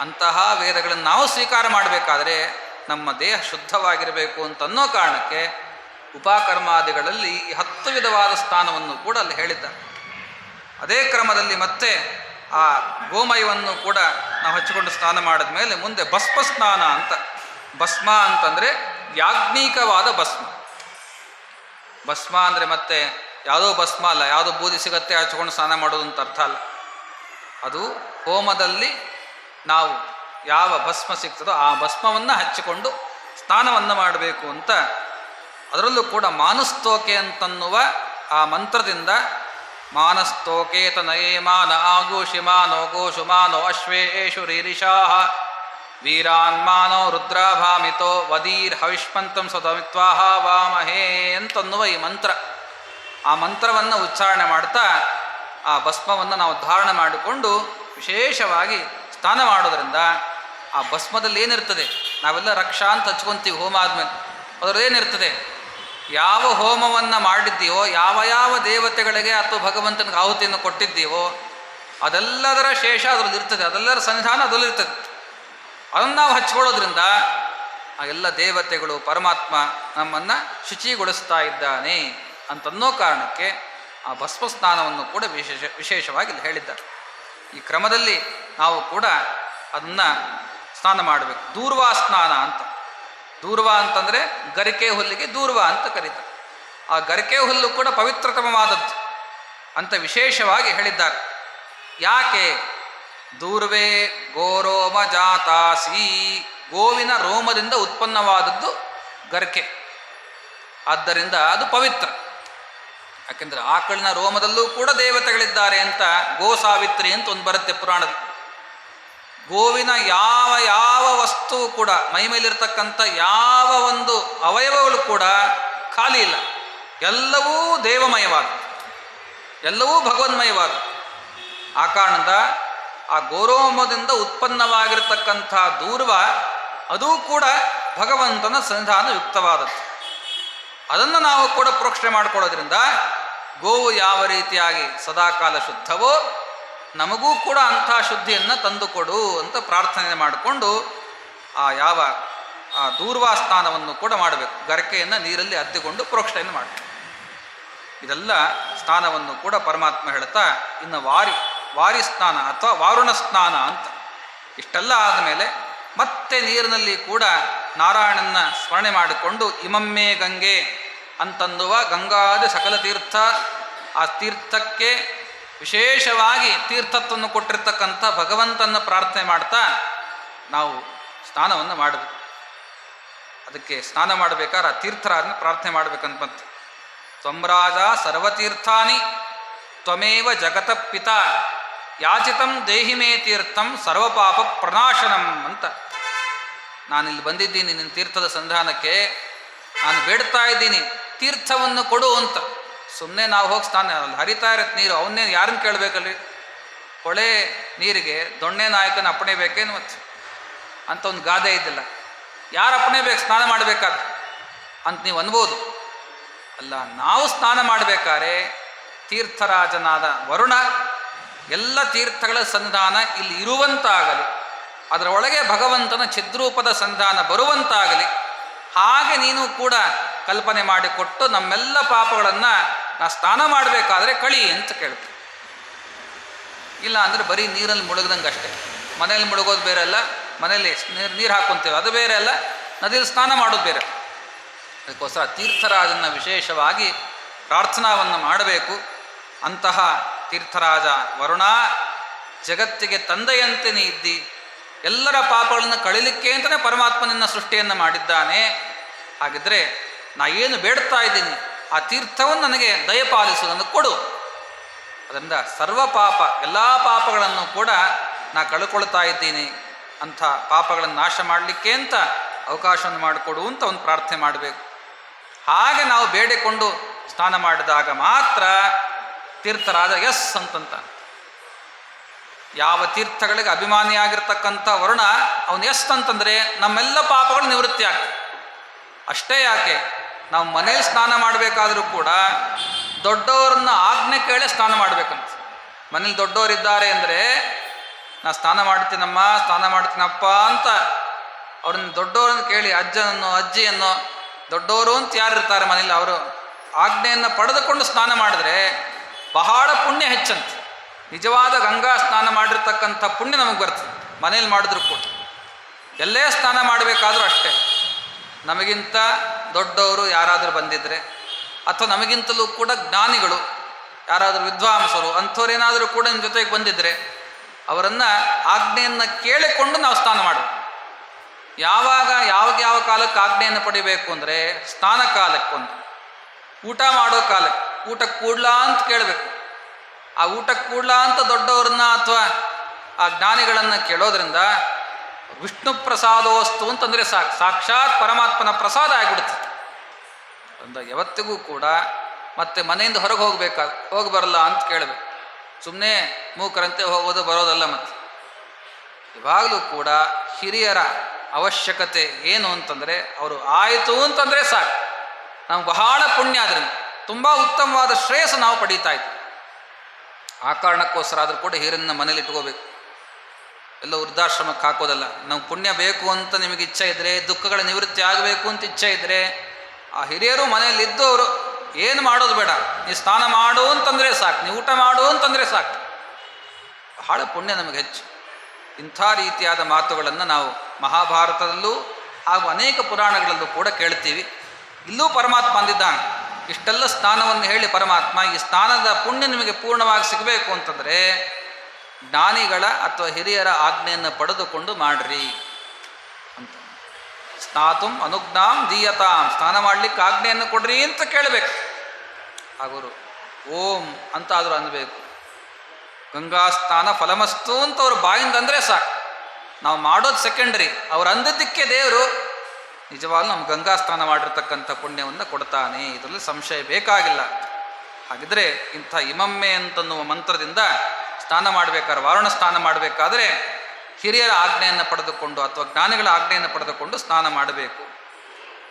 ಅಂತಹ ವೇದಗಳನ್ನು ನಾವು ಸ್ವೀಕಾರ ಮಾಡಬೇಕಾದ್ರೆ ನಮ್ಮ ದೇಹ ಶುದ್ಧವಾಗಿರಬೇಕು ಅಂತನ್ನೋ ಕಾರಣಕ್ಕೆ ಉಪಕರ್ಮಾದಿಗಳಲ್ಲಿ 10 ವಿಧವಾದ ಸ್ಥಾನವನ್ನು ಕೂಡ ಅಲ್ಲಿ ಹೇಳಿದ್ದಾರೆ. ಅದೇ ಕ್ರಮದಲ್ಲಿ ಮತ್ತೆ ಆ ಗೋಮಯವನ್ನು ಕೂಡ ನಾವು ಹಚ್ಚಿಕೊಂಡು ಸ್ನಾನ ಮಾಡಿದ ಮೇಲೆ ಮುಂದೆ ಭಸ್ಮ ಸ್ನಾನ ಅಂತ. ಭಸ್ಮ ಅಂತಂದರೆ ಯಾಜ್ಞಿಕವಾದ ಭಸ್ಮ. ಭಸ್ಮ ಅಂದರೆ ಮತ್ತೆ ಯಾವುದೋ ಭಸ್ಮ ಅಲ್ಲ, ಯಾವುದೋ ಬೂದಿ ಸಿಗತ್ತೆ ಹಚ್ಕೊಂಡು ಸ್ನಾನ ಮಾಡೋದು ಅಂತ ಅರ್ಥ ಅಲ್ಲ. ಅದು ಹೋಮದಲ್ಲಿ ನಾವು ಯಾವ ಭಸ್ಮ ಸಿಗ್ತದೋ ಆ ಭಸ್ಮವನ್ನು ಹಚ್ಚಿಕೊಂಡು ಸ್ನಾನವನ್ನು ಮಾಡಬೇಕು ಅಂತ. ಅದರಲ್ಲೂ ಕೂಡ ಮಾನಸ್ತೋಕೆ ಅಂತನ್ನುವ ಆ ಮಂತ್ರದಿಂದ ಮಾನಸ್ತೋಕೇತ ನಯೇಮಾನ ಆಗೋಷಿಮಾನೋ ಗೋಷುಮಾನೋ ಅಶ್ವೇಷು ರೀರಿಷಾಹ ವೀರಾನ್ಮಾನೋ ರುದ್ರಾಭಾಮಿತೋ ವದೀರ್ ಹವಿಷ್ಮಂತಂ ಸ್ವತಮಿತ್ವಾಹ ವಾಮಹೇ ಅಂತನ್ನುವ ಈ ಮಂತ್ರ. ಆ ಮಂತ್ರವನ್ನು ಉಚ್ಚಾರಣೆ ಮಾಡ್ತಾ ಆ ಭಸ್ಮವನ್ನು ನಾವು ಧಾರಣೆ ಮಾಡಿಕೊಂಡು ವಿಶೇಷವಾಗಿ ಸ್ನಾನ ಮಾಡೋದರಿಂದ ಆ ಭಸ್ಮದಲ್ಲಿ ಏನಿರ್ತದೆ, ನಾವೆಲ್ಲ ರಕ್ಷಾ ಅಂತ ಹಚ್ಕೊತೀವಿ ಹೋಮ ಆದಮೇಲೆ, ಅದರದ್ದೇನಿರ್ತದೆ, ಯಾವ ಹೋಮವನ್ನು ಮಾಡಿದ್ದೀವೋ, ಯಾವ ಯಾವ ದೇವತೆಗಳಿಗೆ ಅಥವಾ ಭಗವಂತನಿಗೆ ಆಹುತಿಯನ್ನು ಕೊಟ್ಟಿದ್ದೀವೋ ಅದೆಲ್ಲದರ ಶೇಷ ಅದರಲ್ಲಿ ಇರ್ತದೆ, ಅದೆಲ್ಲರ ಸನ್ನಿಧಾನ ಅದರಲ್ಲಿರ್ತದೆ. ಅದನ್ನು ನಾವು ಹಚ್ಕೊಳ್ಳೋದ್ರಿಂದ ಆ ಎಲ್ಲ ದೇವತೆಗಳು ಪರಮಾತ್ಮ ನಮ್ಮನ್ನು ಶುಚಿಗೊಳಿಸ್ತಾ ಇದ್ದಾನೆ ಅಂತನ್ನೋ ಕಾರಣಕ್ಕೆ ಆ ಭಸ್ಮ ಸ್ನಾನವನ್ನು ಕೂಡ ವಿಶೇಷವಾಗಿ ಇಲ್ಲಿ ಹೇಳಿದ್ದಾರೆ. ಈ ಕ್ರಮದಲ್ಲಿ ನಾವು ಕೂಡ ಅದನ್ನು ಸ್ನಾನ ಮಾಡಬೇಕು. ದೂರ್ವಾ ಸ್ನಾನ ಅಂತ. ದೂರ್ವ ಅಂತಂದರೆ ಗರಿಕೆ ಹುಲ್ಲಿಗೆ ದೂರ್ವ ಅಂತ ಕರೀತಾರೆ. ಆ ಗರಿಕೆ ಹುಲ್ಲು ಕೂಡ ಪವಿತ್ರತಮವಾದದ್ದು ಅಂತ ವಿಶೇಷವಾಗಿ ಹೇಳಿದ್ದಾರೆ. ಯಾಕೆ? ದೂರ್ವೇ ಗೋರೋಮ ಜಾತಾಸಿ, ಗೋವಿನ ರೋಮದಿಂದ ಉತ್ಪನ್ನವಾದದ್ದು ಗರಿಕೆ, ಆದ್ದರಿಂದ ಅದು ಪವಿತ್ರ. ಯಾಕೆಂದರೆ ಆಕಳಿನ ರೋಮದಲ್ಲೂ ಕೂಡ ದೇವತೆಗಳಿದ್ದಾರೆ ಅಂತ ಗೋ ಸಾವಿತ್ರಿ ಅಂತ ಒಂದು ಬರುತ್ತೆ ಪುರಾಣದಲ್ಲಿ. ಗೋವಿನ ಯಾವ ಯಾವ ವಸ್ತು ಕೂಡ ಮೈಮೇಲಿರ್ತಕ್ಕಂಥ ಯಾವ ಒಂದು ಅವಯವಗಳು ಕೂಡ ಖಾಲಿ ಇಲ್ಲ, ಎಲ್ಲವೂ ದೇವಮಯವಾದ, ಎಲ್ಲವೂ ಭಗವನ್ಮಯವಾದ. ಆ ಕಾರಣದಿಂದ ಆ ಗೋರೋಮದಿಂದ ಉತ್ಪನ್ನವಾಗಿರ್ತಕ್ಕಂಥ ದೂರ್ವ ಅದೂ ಕೂಡ ಭಗವಂತನ ಸನ್ನಿಧಾನ ಯುಕ್ತವಾದದ್ದು. ಅದನ್ನು ನಾವು ಕೂಡ ಪ್ರೋಕ್ಷಣೆ ಮಾಡಿಕೊಳ್ಳೋದ್ರಿಂದ ಗೋವು ಯಾವ ರೀತಿಯಾಗಿ ಸದಾಕಾಲ ಶುದ್ಧವೋ ನಮಗೂ ಕೂಡ ಅಂಥ ಶುದ್ಧಿಯನ್ನು ತಂದುಕೊಡು ಅಂತ ಪ್ರಾರ್ಥನೆ ಮಾಡಿಕೊಂಡು ಆ ದೂರ್ವಾ ಸ್ನಾನವನ್ನು ಕೂಡ ಮಾಡಬೇಕು. ಗರಿಕೆಯನ್ನು ನೀರಲ್ಲಿ ಅದ್ದಿಕೊಂಡು ಪ್ರೋಕ್ಷಣೆಯನ್ನು ಮಾಡಬೇಕು. ಇದೆಲ್ಲ ಸ್ನಾನವನ್ನು ಕೂಡ ಪರಮಾತ್ಮ ಹೇಳ್ತಾ ಇನ್ನು ವಾರಿ ಸ್ನಾನ ಅಥವಾ ವಾರುಣ ಸ್ನಾನ ಅಂತ. ಇಷ್ಟೆಲ್ಲ ಆದಮೇಲೆ ಮತ್ತೆ ನೀರಿನಲ್ಲಿ ಕೂಡ ನಾರಾಯಣನ ಸ್ಮರಣೆ ಮಾಡಿಕೊಂಡು ಇಮಮ್ಮೆ ಗಂಗೆ ಅಂತನ್ನುವ ಗಂಗಾದಿ ಸಕಲ ತೀರ್ಥ, ಆ ತೀರ್ಥಕ್ಕೆ ವಿಶೇಷವಾಗಿ ತೀರ್ಥತ್ವವನ್ನು ಕೊಟ್ಟಿರ್ತಕ್ಕಂಥ ಭಗವಂತನ ಪ್ರಾರ್ಥನೆ ಮಾಡ್ತಾ ನಾವು ಸ್ನಾನವನ್ನು ಮಾಡಬೇಕು. ಅದಕ್ಕೆ ಸ್ನಾನ ಮಾಡಬೇಕಾದ್ರೆ ಆ ತೀರ್ಥರಾಜನ ಪ್ರಾರ್ಥನೆ ಮಾಡಬೇಕಂತ ಬಂತು. ತ್ವಮ್ರಾಜ ಸರ್ವತೀರ್ಥಾನಿ ತ್ವಮೇವ ಜಗತ ಪಿತ ಯಾಚಿತಂ ದೇಹಿಮೇ ತೀರ್ಥಂ ಸರ್ವಪಾಪ ಪ್ರನಾಶನಂ ಅಂತ. ನಾನಿಲ್ಲಿ ಬಂದಿದ್ದೀನಿ ನಿನ್ನ ತೀರ್ಥದ ಸಂಧಾನಕ್ಕೆ, ನಾನು ಬೇಡ್ತಾ ಇದ್ದೀನಿ ತೀರ್ಥವನ್ನು ಕೊಡು ಅಂತ. ಸುಮ್ಮನೆ ನಾವು ಹೋಗಿ ಸ್ನಾನ, ಅಲ್ಲಿ ಹರಿತಾ ಇರತ್ತೆ ನೀರು, ಅವನ್ನೇ ಯಾರನ್ನು ಕೇಳಬೇಕಲ್ಲಿ? ಹೊಳೆ ನೀರಿಗೆ ದೊಣ್ಣೆ ನಾಯಕನ ಅಪ್ಪಣೆ ಬೇಕೇನು ಮತ್ತು ಅಂತ ಒಂದು ಗಾದೆ ಇದ್ದಿಲ್ಲ. ಯಾರು ಅಪ್ಪಣೆ ಬೇಕು ಸ್ನಾನ ಮಾಡಬೇಕಾದ್ರೆ ಅಂತ ನೀವು ಅನ್ಬೋದು. ಅಲ್ಲ, ನಾವು ಸ್ನಾನ ಮಾಡಬೇಕಾದ್ರೆ ತೀರ್ಥರಾಜನಾದ ವರುಣ ಎಲ್ಲ ತೀರ್ಥಗಳ ಸನ್ನಿಧಾನ ಇಲ್ಲಿ ಇರುವಂತಾಗಲಿ, ಅದರ ಒಳಗೆ ಭಗವಂತನ ಚಿದ್ರೂಪದ ಸಂಧಾನ ಬರುವಂತಾಗಲಿ ಹಾಗೆ ನೀನು ಕೂಡ ಕಲ್ಪನೆ ಮಾಡಿಕೊಟ್ಟು ನಮ್ಮೆಲ್ಲ ಪಾಪಗಳನ್ನು ನಾ ಸ್ನಾನ ಮಾಡಬೇಕಾದ್ರೆ ಕಳಿ ಅಂತ ಕೇಳ್ತೀವಿ. ಇಲ್ಲ ಅಂದರೆ ಬರೀ ನೀರಲ್ಲಿ ಮುಳುಗ್ದಂಗೆ ಅಷ್ಟೇ. ಮನೇಲಿ ಮುಳುಗೋದು ಬೇರೆ ಅಲ್ಲ, ಮನೇಲಿ ನೀರು ಹಾಕ್ಕೊಂತೀವಿ ಅದು ಬೇರೆ ಅಲ್ಲ, ನದಿಯಲ್ಲಿ ಸ್ನಾನ ಮಾಡೋದು ಬೇರೆ. ಅದಕ್ಕೋಸ್ಕರ ತೀರ್ಥರಾಜನ ವಿಶೇಷವಾಗಿ ಪ್ರಾರ್ಥನಾವನ್ನು ಮಾಡಬೇಕು. ಅಂತಹ ತೀರ್ಥರಾಜ ವರುಣ, ಜಗತ್ತಿಗೆ ತಂದೆಯಂತೆ ನೀ ಇದ್ದಿ, ಎಲ್ಲರ ಪಾಪಗಳನ್ನು ಕಳಿಲಿಕ್ಕೆ ಅಂತಲೇ ಪರಮಾತ್ಮನನ್ನ ಸೃಷ್ಟಿಯನ್ನು ಮಾಡಿದ್ದಾನೆ. ಹಾಗಿದ್ದರೆ ನಾ ಏನು ಬೇಡ್ತಾ ಇದ್ದೀನಿ ಆ ತೀರ್ಥವನ್ನು ನನಗೆ ದಯಪಾಲಿಸುವುದನ್ನು ಕೊಡು. ಅದರಿಂದ ಸರ್ವ ಪಾಪ, ಎಲ್ಲ ಪಾಪಗಳನ್ನು ಕೂಡ ನಾ ಕಳ್ಕೊಳ್ತಾ ಇದ್ದೀನಿ, ಅಂಥ ಪಾಪಗಳನ್ನು ನಾಶ ಮಾಡಲಿಕ್ಕೆ ಅಂತ ಅವಕಾಶವನ್ನು ಮಾಡಿಕೊಡು ಅಂತ ಒಂದು ಪ್ರಾರ್ಥನೆ ಮಾಡಬೇಕು. ಹಾಗೆ ನಾವು ಬೇಡಿಕೊಂಡು ಸ್ನಾನ ಮಾಡಿದಾಗ ಮಾತ್ರ ತೀರ್ಥರಾಜ ಎಸ್ ಅಂತಂತ. ಯಾವ ತೀರ್ಥಗಳಿಗೆ ಅಭಿಮಾನಿಯಾಗಿರ್ತಕ್ಕಂಥ ವರುಣ ಅವನು ಎಸ್ ಅಂತಂದರೆ ನಮ್ಮೆಲ್ಲ ಪಾಪಗಳು ನಿವೃತ್ತಿ ಆಗ್ತವೆ. ಅಷ್ಟೇ ಯಾಕೆ, ನಾವು ಮನೇಲಿ ಸ್ನಾನ ಮಾಡಬೇಕಾದ್ರೂ ಕೂಡ ದೊಡ್ಡವರನ್ನ ಆಜ್ಞೆ ಕೇಳಿ ಸ್ನಾನ ಮಾಡಬೇಕಂತ. ಮನೇಲಿ ದೊಡ್ಡವರಿದ್ದಾರೆ ಅಂದರೆ ನಾ ಸ್ನಾನ ಮಾಡ್ತೀನಪ್ಪ ಅಂತ ಅವ್ರನ್ನ ದೊಡ್ಡವರನ್ನು ಕೇಳಿ, ಅಜ್ಜನನ್ನು ಅಜ್ಜಿಯನ್ನು ದೊಡ್ಡವರು ಅಂತ ಯಾರಿರ್ತಾರೆ ಮನೇಲಿ ಅವರು ಆಜ್ಞೆಯನ್ನು ಪಡೆದುಕೊಂಡು ಸ್ನಾನ ಮಾಡಿದ್ರೆ ಬಹಳ ಪುಣ್ಯ ಹೆಚ್ಚಂತೆ. ನಿಜವಾದ ಗಂಗಾ ಸ್ನಾನ ಮಾಡಿರ್ತಕ್ಕಂಥ ಪುಣ್ಯ ನಮಗೆ ಬರ್ತದೆ. ಮನೇಲಿ ಮಾಡಿದ್ರು ಕೂಡ ಎಲ್ಲೇ ಸ್ನಾನ ಮಾಡಬೇಕಾದ್ರೂ ಅಷ್ಟೇ, ನಮಗಿಂತ ದೊಡ್ಡವರು ಯಾರಾದರೂ ಬಂದಿದ್ದರೆ ಅಥವಾ ನಮಗಿಂತಲೂ ಕೂಡ ಜ್ಞಾನಿಗಳು ಯಾರಾದರೂ ವಿದ್ವಾಂಸರು ಅಂಥವ್ರೇನಾದರೂ ಕೂಡ ನಿಮ್ಮ ಜೊತೆಗೆ ಬಂದಿದ್ದರೆ ಅವರನ್ನು ಆಜ್ಞೆಯನ್ನು ಕೇಳಿಕೊಂಡು ನಾವು ಸ್ನಾನ ಮಾಡಬೇಕು. ಯಾವ ಕಾಲಕ್ಕೆ ಆಜ್ಞೆಯನ್ನು ಪಡಿಬೇಕು ಅಂದರೆ ಸ್ನಾನ ಕಾಲಕ್ಕೊಂದು, ಊಟ ಮಾಡೋ ಕಾಲಕ್ಕೆ, ಊಟಕ್ಕೆ ಕೂಡ್ಲಾ ಅಂತ ಕೇಳಬೇಕು. ಆ ಊಟಕ್ಕೆ ಕೂಡ್ಲಾ ಅಂತ ದೊಡ್ಡವ್ರನ್ನ ಅಥವಾ ಆ ಜ್ಞಾನಿಗಳನ್ನು ಕೇಳೋದ್ರಿಂದ ವಿಷ್ಣು ಪ್ರಸಾದೋಸ್ತು ಅಂತಂದರೆ ಸಾಕ್ಷಾತ್ ಪರಮಾತ್ಮನ ಪ್ರಸಾದ ಆಗಿಬಿಡುತ್ತೆ. ಒಂದು ಯಾವತ್ತಿಗೂ ಕೂಡ ಮತ್ತೆ ಮನೆಯಿಂದ ಹೊರಗೆ ಹೋಗಿ ಬರಲ್ಲ ಅಂತ ಕೇಳಬೇಕು. ಸುಮ್ಮನೆ ಮೂಕರಂತೆ ಹೋಗೋದು ಬರೋದಲ್ಲ. ಮತ್ತು ಇವಾಗಲೂ ಕೂಡ ಹಿರಿಯರ ಅವಶ್ಯಕತೆ ಏನು ಅಂತಂದರೆ ಅವರು ಆಯಿತು ಅಂತಂದರೆ ಸಾಕು, ನಮ್ಗೆ ಬಹಳ ಪುಣ್ಯ, ಅದರಿಂದ ತುಂಬ ಉತ್ತಮವಾದ ಶ್ರೇಯಸ್ಸು ನಾವು ಪಡೀತಾ ಇದ್ದೀವಿ. ಆ ಕಾರಣಕ್ಕೋಸ್ಕರ ಆದರೂ ಕೂಡ ಹಿರಿಯರನ್ನ ಮನೇಲಿ ಇಟ್ಕೋಬೇಕು. ಎಲ್ಲ ವೃದ್ಧಾಶ್ರಮಕ್ಕೆ ಹಾಕೋದಲ್ಲ. ನಾವು ಪುಣ್ಯ ಬೇಕು ಅಂತ ನಿಮಗೆ ಇಚ್ಛೆ ಇದ್ದರೆ, ದುಃಖಗಳ ನಿವೃತ್ತಿ ಆಗಬೇಕು ಅಂತ ಇಚ್ಛೆ ಇದ್ದರೆ ಆ ಹಿರಿಯರು ಮನೆಯಲ್ಲಿದ್ದು ಅವರು ಏನು ಮಾಡೋದು ಬೇಡ, ನೀವು ಸ್ನಾನ ಮಾಡು ಅಂತಂದರೆ ಸಾಕು, ನೀವು ಊಟ ಮಾಡು ಅಂತಂದರೆ ಸಾಕು, ಬಹಳ ಪುಣ್ಯ ನಮಗೆ ಹೆಚ್ಚು. ಇಂಥ ರೀತಿಯಾದ ಮಾತುಗಳನ್ನು ನಾವು ಮಹಾಭಾರತದಲ್ಲೂ ಹಾಗೂ ಅನೇಕ ಪುರಾಣಗಳಲ್ಲೂ ಕೂಡ ಕೇಳ್ತೀವಿ. ಇಲ್ಲೂ ಪರಮಾತ್ಮ ಅಂದಿದ್ದಾನೆ. ಇಷ್ಟೆಲ್ಲ ಸ್ನಾನವನ್ನು ಹೇಳಿ ಪರಮಾತ್ಮ ಈ ಸ್ನಾನದ ಪುಣ್ಯ ನಿಮಗೆ ಪೂರ್ಣವಾಗಿ ಸಿಗಬೇಕು ಅಂತಂದರೆ ಜ್ಞಾನಿಗಳ ಅಥವಾ ಹಿರಿಯರ ಆಜ್ಞೆಯನ್ನು ಪಡೆದುಕೊಂಡು ಮಾಡ್ರಿ ಅಂತ. ಸ್ನಾತುಂ ಅನುಜ್ಞಾಂ ದೀಯತಾಂ, ಸ್ನಾನ ಮಾಡಲಿಕ್ಕೆ ಆಜ್ಞೆಯನ್ನು ಕೊಡ್ರಿ ಅಂತ ಕೇಳಬೇಕು. ಅವರು ಓಂ ಅಂತ ಆದರೂ ಅನ್ನಬೇಕು. ಗಂಗಾ ಸ್ನಾನ ಫಲಮಸ್ತು ಅಂತ ಅವ್ರ ಬಾಯಿಂದ ಅಂದರೆ ಸಾಕು, ನಾವು ಮಾಡೋದು ಸೆಕೆಂಡರಿ. ಅವ್ರು ಅಂದದ್ದಕ್ಕೆ ದೇವರು ನಿಜವಾಗ್ಲೂ ನಮ್ಮ ಗಂಗಾ ಸ್ನಾನ ಮಾಡಿರ್ತಕ್ಕಂಥ ಪುಣ್ಯವನ್ನು ಕೊಡ್ತಾನೆ, ಇದರಲ್ಲಿ ಸಂಶಯ ಬೇಕಾಗಿಲ್ಲ. ಹಾಗಿದ್ರೆ ಇಂಥ ಇಮಮ್ಮೆ ಅಂತನ್ನುವ ಮಂತ್ರದಿಂದ ಸ್ನಾನ ಮಾಡಬೇಕಾದ್ರೆ, ವಾರುಣ ಸ್ನಾನ ಮಾಡಬೇಕಾದ್ರೆ ಹಿರಿಯರ ಆಜ್ಞೆಯನ್ನು ಪಡೆದುಕೊಂಡು ಅಥವಾ ಜ್ಞಾನಿಗಳ ಆಜ್ಞೆಯನ್ನು ಪಡೆದುಕೊಂಡು ಸ್ನಾನ ಮಾಡಬೇಕು.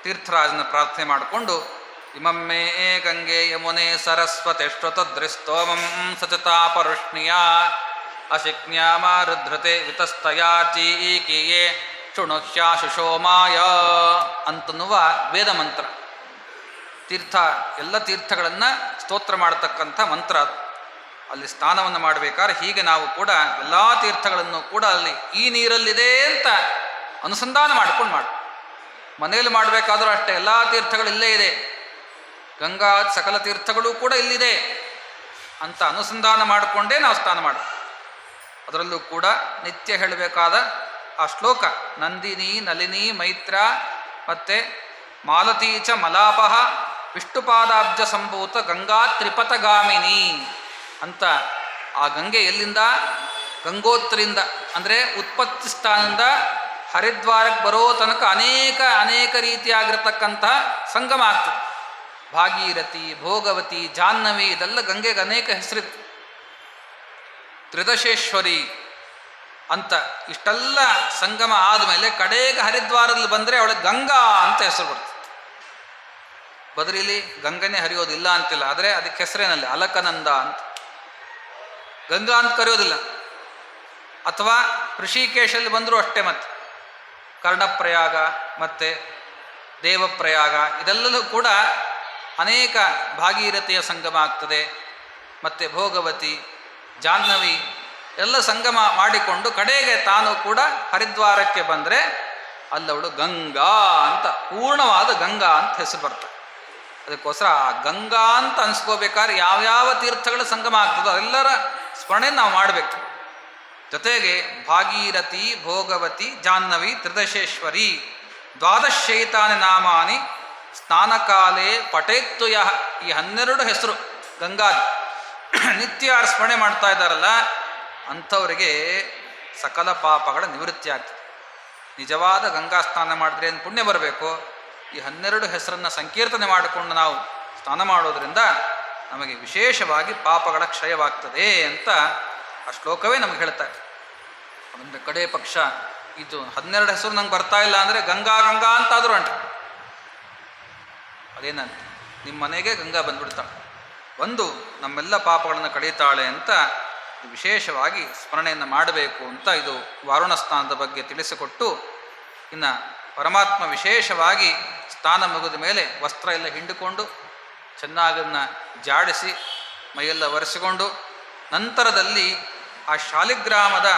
ತೀರ್ಥರಾಜನ ಪ್ರಾರ್ಥನೆ ಮಾಡಿಕೊಂಡು ಇಮಮ್ಮೆ ಗಂಗೆ ಯಮುನೆ ಸರಸ್ವತಿಷ್ವತದೃಸ್ತೋಮಂ ಸಚತಾಪರುಷ್ಣಿಯ ಅಶಿಜ್ಞಾಮ ರುದ್ರತೆ ವಿತಸ್ತಯಾಚೀಕೀಯೇ ಶೃಣುಹ್ಯ ಸುಷೋಮಾಯ ಅಂತನ್ನುವ ವೇದ ಮಂತ್ರ. ಎಲ್ಲ ತೀರ್ಥಗಳನ್ನು ಸ್ತೋತ್ರ ಮಾಡತಕ್ಕಂಥ ಮಂತ್ರ. ಅಲ್ಲಿ ಸ್ನಾನವನ್ನು ಮಾಡಬೇಕಾದ್ರೆ ಹೀಗೆ ನಾವು ಕೂಡ ಎಲ್ಲ ತೀರ್ಥಗಳನ್ನು ಕೂಡ ಅಲ್ಲಿ ಈ ನೀರಲ್ಲಿದೆ ಅಂತ ಅನುಸಂಧಾನ ಮಾಡ್ಕೊಂಡು ಮಾಡು. ಮನೆಯಲ್ಲಿ ಮಾಡಬೇಕಾದ್ರೂ ಅಷ್ಟೇ, ಎಲ್ಲ ತೀರ್ಥಗಳು ಇಲ್ಲೇ ಇದೆ, ಗಂಗಾ ಸಕಲ ತೀರ್ಥಗಳು ಕೂಡ ಇಲ್ಲಿದೆ ಅಂತ ಅನುಸಂಧಾನ ಮಾಡಿಕೊಂಡೇ ನಾವು ಸ್ನಾನ ಮಾಡು. ಅದರಲ್ಲೂ ಕೂಡ ನಿತ್ಯ ಹೇಳಬೇಕಾದ ಆ ಶ್ಲೋಕ ನಂದಿನಿ ನಲಿನಿ ಮೈತ್ರ ಮತ್ತು ಮಾಲತೀಚ ಮಲಾಪಹ ವಿಷ್ಣುಪಾದಾಬ್ಜ ಸಂಭೂತ ಗಂಗಾ ತ್ರಿಪಥಗಾಮಿನಿ ಅಂತ. ಆ ಗಂಗೆ ಎಲ್ಲಿಂದ? ಗಂಗೋತ್ರಿಯಿಂದ, ಅಂದರೆ ಉತ್ಪತ್ತಿ ಸ್ಥಾನದಿಂದ ಹರಿದ್ವಾರಕ್ಕೆ ಬರೋ ತನಕ ಅನೇಕ ರೀತಿಯಾಗಿರ್ತಕ್ಕಂತಹ ಸಂಗಮ ಆಗ್ತದೆ. ಭಾಗೀರಥಿ, ಭೋಗವತಿ, ಜಾಹ್ನವಿ, ಇದೆಲ್ಲ ಗಂಗೆಗೆ ಅನೇಕ ಹೆಸರಿತ್ತು. ತ್ರಿದಶೇಶ್ವರಿ ಅಂತ ಇಷ್ಟೆಲ್ಲ ಸಂಗಮ ಆದಮೇಲೆ ಕಡೆಗೆ ಹರಿದ್ವಾರದಲ್ಲಿ ಬಂದರೆ ಅವಳಿಗೆ ಗಂಗಾ ಅಂತ ಹೆಸರು ಬರ್ತದೆ. ಬದರಿಲಿ ಗಂಗನೇ ಹರಿಯೋದಿಲ್ಲ ಅಂತಿಲ್ಲ, ಆದರೆ ಅದಕ್ಕೆ ಹೆಸರೇನಲ್ಲಿ ಅಲಕನಂದ ಅಂತ, ಗಂಗಾ ಅಂತ ಕರೆಯೋದಿಲ್ಲ. ಅಥವಾ ಋಷಿಕೇಶಲ್ಲಿ ಬಂದರೂ ಅಷ್ಟೇ. ಮತ್ತು ಕರ್ಣಪ್ರಯಾಗ ಮತ್ತು ದೇವಪ್ರಯಾಗ ಇದೆಲ್ಲದೂ ಕೂಡ ಅನೇಕ ಭಾಗೀರಥಿಯ ಸಂಗಮ ಆಗ್ತದೆ. ಮತ್ತು ಭೋಗವತಿ, ಜಾಹ್ನವಿ ಎಲ್ಲ ಸಂಗಮ ಮಾಡಿಕೊಂಡು ಕಡೆಗೆ ತಾನು ಕೂಡ ಹರಿದ್ವಾರಕ್ಕೆ ಬಂದರೆ ಅಲ್ಲವಳು ಗಂಗಾ ಅಂತ, ಪೂರ್ಣವಾದ ಗಂಗಾ ಅಂತ ಹೆಸರು ಬರ್ತದೆ. ಅದಕ್ಕೋಸ್ಕರ ಆ ಗಂಗಾ ಅಂತ ಅನ್ಸ್ಕೋಬೇಕಾದ್ರೆ ಯಾವ್ಯಾವ ತೀರ್ಥಗಳ ಸಂಗಮ ಆಗ್ತದೋ ಅದೆಲ್ಲರ ಸ್ಮರಣೆ ನಾವು ಮಾಡಬೇಕು. ಜೊತೆಗೆ ಭಾಗೀರಥಿ, ಭೋಗವತಿ, ಜಾಹ್ನವಿ, ತ್ರಿದಶೇಶ್ವರಿ ದ್ವಾದಶೈತಾನಿ ನಾಮಾನಿ ಸ್ನಾನಕಾಲೇ ಪಠೇತ್ತುಯ. ಈ 12 ಹೆಸರು ಗಂಗಾ ನಿತ್ಯ ಯಾರು ಸ್ಮರಣೆ ಮಾಡ್ತಾ ಇದ್ದಾರಲ್ಲ ಅಂಥವರಿಗೆ ಸಕಲ ಪಾಪಗಳ ನಿವೃತ್ತಿ ಆಗ್ತದೆ. ನಿಜವಾದ ಗಂಗಾ ಸ್ನಾನ ಮಾಡಿದ್ರೆ ಏನು ಪುಣ್ಯ ಬರಬೇಕು? ಈ 12 ಹೆಸರನ್ನು ಸಂಕೀರ್ತನೆ ಮಾಡಿಕೊಂಡು ನಾವು ಸ್ನಾನ ಮಾಡೋದರಿಂದ ನಮಗೆ ವಿಶೇಷವಾಗಿ ಪಾಪಗಳ ಕ್ಷಯವಾಗ್ತದೆ ಅಂತ ಆ ಶ್ಲೋಕವೇ ನಮಗೆ ಹೇಳ್ತಾರೆ. ಒಂದು ಕಡೆ ಪಕ್ಷ ಇದು 12 ಹೆಸರು ನಂಗೆ ಬರ್ತಾ ಇಲ್ಲ ಅಂದರೆ ಗಂಗಾ ಗಂಗಾ ಅಂತಾದರೂ ಅಂಟ ಅದೇನಂತ ನಿಮ್ಮ ಮನೆಗೆ ಗಂಗಾ ಬಂದ್ಬಿಡ್ತಾಳೆ, ಒಂದು ನಮ್ಮೆಲ್ಲ ಪಾಪಗಳನ್ನು ಕಳೀತಾಳೆ ಅಂತ ವಿಶೇಷವಾಗಿ ಸ್ಮರಣೆಯನ್ನು ಮಾಡಬೇಕು ಅಂತ ಇದು ವಾರುಣ ಸ್ನಾನದ ಬಗ್ಗೆ ತಿಳಿಸಿಕೊಟ್ಟು, ಇನ್ನು ಪರಮಾತ್ಮ ವಿಶೇಷವಾಗಿ ಸ್ನಾನ ಮುಗಿದ ಮೇಲೆ ವಸ್ತ್ರ ಎಲ್ಲ ಹಿಂಡಿಕೊಂಡು ಚೆನ್ನಾಗನ್ನು ಜಾಡಿಸಿ ಮೈಯೆಲ್ಲ ಒರೆಸಿಕೊಂಡು ನಂತರದಲ್ಲಿ ಆ ಶಾಲಿಗ್ರಾಮದ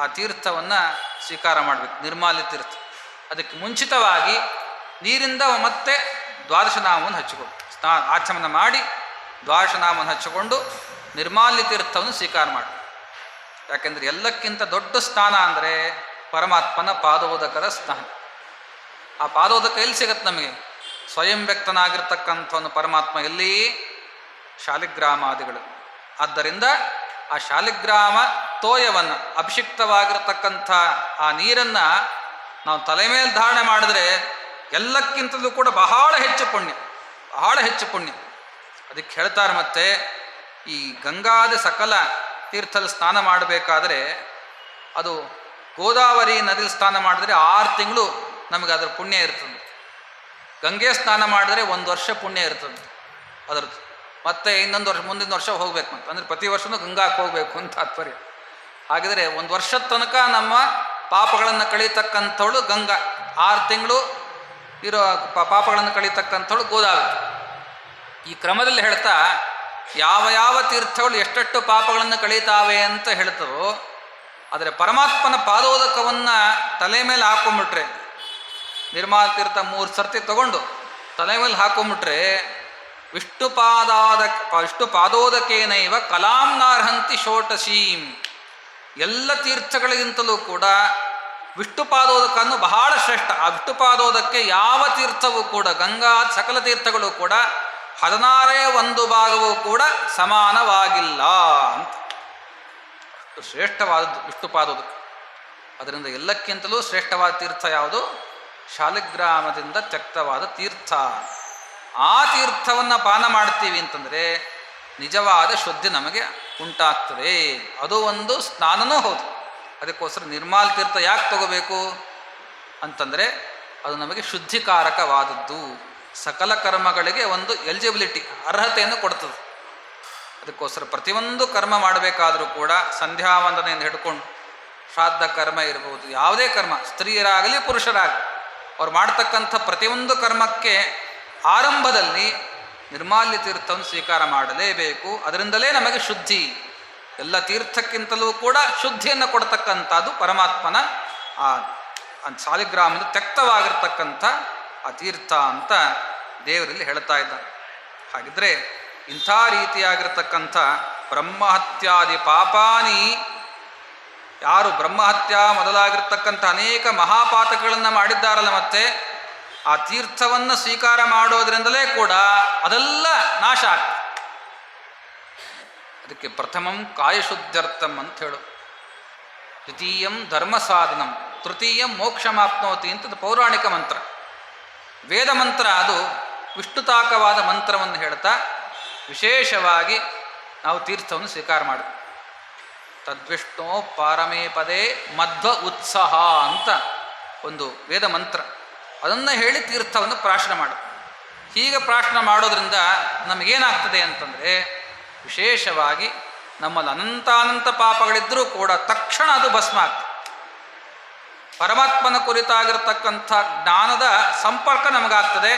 ಆ ತೀರ್ಥವನ್ನು ಸ್ವೀಕಾರ ಮಾಡಬೇಕು, ನಿರ್ಮಾಲ್ಯ ತೀರ್ಥ. ಅದಕ್ಕೆ ಮುಂಚಿತವಾಗಿ ನೀರಿಂದ ಮತ್ತೆ ದ್ವಾದಶನಾಮವನ್ನು ಹಚ್ಚಿಕೊಂಡು ಆಚಮನ ಮಾಡಿ ದ್ವಾದಶನಾಮವನ್ನು ಹಚ್ಚಿಕೊಂಡು ನಿರ್ಮಾಲ್ಯ ತೀರ್ಥವನ್ನು ಸ್ವೀಕಾರ ಮಾಡಿ. ಯಾಕೆಂದರೆ ಎಲ್ಲಕ್ಕಿಂತ ದೊಡ್ಡ ಸ್ನಾನ ಅಂದರೆ ಪರಮಾತ್ಮನ ಪಾದೋದಕದ ಸ್ನಾನ. ಆ ಪಾದೋದಕ ಎಲ್ಲಿ ಸಿಗತ್ತೆ ನಮಗೆ? ಸ್ವಯಂ ವ್ಯಕ್ತನಾಗಿರ್ತಕ್ಕಂಥವನು ಪರಮಾತ್ಮ ಎಲ್ಲಿ? ಶಾಲಿಗ್ರಾಮಾದಿಗಳು. ಆದ್ದರಿಂದ ಆ ಶಾಲಿಗ್ರಾಮ ತೋಯವನ್ನು ಅಭಿಷಿಕ್ತವಾಗಿರತಕ್ಕಂಥ ಆ ನೀರನ್ನು ನಾವು ತಲೆ ಮೇಲೆ ಧಾರಣೆ ಮಾಡಿದ್ರೆ ಎಲ್ಲಕ್ಕಿಂತಲೂ ಕೂಡ ಬಹಳ ಹೆಚ್ಚು ಪುಣ್ಯ, ಬಹಳ ಹೆಚ್ಚು ಪುಣ್ಯ. ಅದಕ್ಕೆ ಹೇಳ್ತಾರೆ ಮತ್ತೆ ಈ ಗಂಗಾದ ಸಕಲ ತೀರ್ಥದಲ್ಲಿ ಸ್ನಾನ ಮಾಡಬೇಕಾದ್ರೆ ಅದು ಗೋದಾವರಿ ನದಿಯಲ್ಲಿ ಸ್ನಾನ ಮಾಡಿದ್ರೆ 6 ತಿಂಗಳು ನಮಗೆ ಅದರ ಪುಣ್ಯ ಇರ್ತದೆ. ಗಂಗೆ ಸ್ನಾನ ಮಾಡಿದ್ರೆ 1 ವರ್ಷ ಪುಣ್ಯ ಇರ್ತದೆ ಅದರದ್ದು. ಮತ್ತೆ ಇನ್ನೊಂದು ವರ್ಷ ಮುಂದಿನ ವರ್ಷ ಹೋಗ್ಬೇಕು ಅಂತ ಅಂದರೆ ಪ್ರತಿ ವರ್ಷವೂ ಗಂಗಾಕ್ಕೆ ಹೋಗಬೇಕು ಅಂತ ತಾತ್ಪರ್ಯ. ಹಾಗಿದ್ರೆ 1 ವರ್ಷದ ತನಕ ನಮ್ಮ ಪಾಪಗಳನ್ನು ಕಳೀತಕ್ಕಂಥವಳು ಗಂಗಾ, 6 ತಿಂಗಳು ಇರೋ ಪಾಪಗಳನ್ನು ಕಳೀತಕ್ಕಂಥವಳು ಗೋದಾವರಿ. ಈ ಕ್ರಮದಲ್ಲಿ ಹೇಳ್ತಾ ಯಾವ ಯಾವ ತೀರ್ಥಗಳು ಎಷ್ಟೆಷ್ಟು ಪಾಪಗಳನ್ನು ಕಳೀತಾವೆ ಅಂತ ಹೇಳ್ತಾರೋ, ಆದರೆ ಪರಮಾತ್ಮನ ಪಾದೋದಕವನ್ನು ತಲೆ ಮೇಲೆ ಹಾಕೊಂಬಿಟ್ರೆ, ನಿರ್ಮಾಲ ತೀರ್ಥ 3 ಸರ್ತಿ ತಗೊಂಡು ತಲೆ ಮೇಲೆ ಹಾಕೊಂಬಿಟ್ರೆ ವಿಷ್ಣು ಪಾದೋದಕೇನೈವ ಕಲಾಂನಾರ್ಹಂತಿ ಷೋಟಶೀಂ. ಎಲ್ಲ ತೀರ್ಥಗಳಿಗಿಂತಲೂ ಕೂಡ ವಿಷ್ಣು ಪಾದೋದಕನ್ನು ಬಹಳ ಶ್ರೇಷ್ಠ. ಆ ವಿಷ್ಣು ಪಾದೋದಕ್ಕೆ ಯಾವ ತೀರ್ಥವೂ ಕೂಡ, ಗಂಗಾ ಸಕಲ ತೀರ್ಥಗಳು ಕೂಡ 16 ಕೂಡ ಸಮಾನವಾಗಿಲ್ಲ ಅಂತ. ಅಷ್ಟು ಶ್ರೇಷ್ಠವಾದದ್ದು ವಿಷ್ಣು ಪಾದೋದಕ. ಅದರಿಂದ ಎಲ್ಲಕ್ಕಿಂತಲೂ ಶ್ರೇಷ್ಠವಾದ ತೀರ್ಥ ಯಾವುದು? ಶಾಲಿಗ್ರಾಮದಿಂದ ತ್ಯಕ್ತವಾದ ತೀರ್ಥ. ಆ ತೀರ್ಥವನ್ನು ಪಾನ ಮಾಡ್ತೀವಿ ಅಂತಂದರೆ ನಿಜವಾದ ಶುದ್ಧಿ ನಮಗೆ ಉಂಟಾಗ್ತದೆ. ಅದು ಒಂದು ಸ್ನಾನನೂ ಹೌದು. ಅದಕ್ಕೋಸ್ಕರ ನಿರ್ಮಾಲ ತೀರ್ಥ ಯಾಕೆ ತಗೋಬೇಕು ಅಂತಂದರೆ ಅದು ನಮಗೆ ಶುದ್ಧಿಕಾರಕವಾದದ್ದು, ಸಕಲ ಕರ್ಮಗಳಿಗೆ ಒಂದು ಎಲಿಜಿಬಿಲಿಟಿ, ಅರ್ಹತೆಯನ್ನು ಕೊಡ್ತದೆ. ಅದಕ್ಕೋಸ್ಕರ ಪ್ರತಿಯೊಂದು ಕರ್ಮ ಮಾಡಬೇಕಾದರೂ ಕೂಡ ಸಂಧ್ಯಾವಂದನೆಯಿಂದ ಹಿಡ್ಕೊಂಡು ಶ್ರಾದ್ದ ಕರ್ಮ ಇರ್ಬೋದು, ಯಾವುದೇ ಕರ್ಮ, ಸ್ತ್ರೀಯರಾಗಲಿ ಪುರುಷರಾಗಲಿ, ಅವ್ರು ಮಾಡ್ತಕ್ಕಂಥ ಪ್ರತಿಯೊಂದು ಕರ್ಮಕ್ಕೆ ಆರಂಭದಲ್ಲಿ ನಿರ್ಮಾಲ್ಯ ತೀರ್ಥವನ್ನು ಸ್ವೀಕಾರ ಮಾಡಲೇಬೇಕು. ಅದರಿಂದಲೇ ನಮಗೆ ಶುದ್ಧಿ. ಎಲ್ಲ ತೀರ್ಥಕ್ಕಿಂತಲೂ ಕೂಡ ಶುದ್ಧಿಯನ್ನು ಕೊಡ್ತಕ್ಕಂಥದ್ದು ಪರಮಾತ್ಮನ ಆ ಶಾಲಿಗ್ರಾಮದ ತ್ಯಕ್ತವಾಗಿರ್ತಕ್ಕಂಥ ಆ ತೀರ್ಥ ಅಂತ ದೇವರಲ್ಲಿ ಹೇಳ್ತಾ ಇದ್ದಾರೆ. ಹಾಗಿದ್ರೆ ಇಂಥ ರೀತಿಯಾಗಿರ್ತಕ್ಕಂಥ ಬ್ರಹ್ಮಹತ್ಯಾದಿ ಪಾಪಾನಿ, ಯಾರು ಬ್ರಹ್ಮಹತ್ಯಾ ಮೊದಲಾಗಿರ್ತಕ್ಕಂಥ ಅನೇಕ ಮಹಾಪಾತಕಗಳನ್ನು ಮಾಡಿದ್ದಾರಲ್ಲ, ಮತ್ತೆ ಆ ತೀರ್ಥವನ್ನು ಸ್ವೀಕಾರ ಮಾಡೋದರಿಂದಲೇ ಕೂಡ ಅದೆಲ್ಲ ನಾಶ ಆಗ್ತದೆ. ಅದಕ್ಕೆ ಪ್ರಥಮಂ ಕಾಯಶುದ್ಧರ್ಥಂ ಅಂತ ಹೇಳು, ದ್ವಿತೀಯಂ ಧರ್ಮ ಸಾಧನಂ, ತೃತೀಯಂ ಮೋಕ್ಷಮಾಪ್ನೋತಿ ಅಂತ ಪೌರಾಣಿಕ ಮಂತ್ರ, ವೇದ ಮಂತ್ರ. ಅದು ವಿಷ್ಣುತಾಕವಾದ ಮಂತ್ರವನ್ನು ಹೇಳ್ತಾ ವಿಶೇಷವಾಗಿ ನಾವು ತೀರ್ಥವನ್ನು ಸ್ವೀಕಾರ ಮಾಡಬೇಕು. ತದ್ವಿಷ್ಣು ಪಾರಮೇ ಪದೇ ಮಧ್ವ ಉತ್ಸಾಹ ಅಂತ ಒಂದು ವೇದ ಮಂತ್ರ, ಅದನ್ನು ಹೇಳಿ ತೀರ್ಥವನ್ನು ಪ್ರಾಶನ ಮಾಡು. ಹೀಗೆ ಪ್ರಾಶನ ಮಾಡೋದ್ರಿಂದ ನಮಗೇನಾಗ್ತದೆ ಅಂತಂದರೆ ವಿಶೇಷವಾಗಿ ನಮ್ಮಲ್ಲಿ ಅನಂತಾನಂತ ಪಾಪಗಳಿದ್ದರೂ ಕೂಡ ತಕ್ಷಣ ಅದು ಭಸ್ಮ ಆಗ್ತದೆ. ಪರಮಾತ್ಮನ ಕುರಿತಾಗಿರ್ತಕ್ಕಂಥ ಜ್ಞಾನದ ಸಂಪರ್ಕ ನಮಗಾಗ್ತದೆ.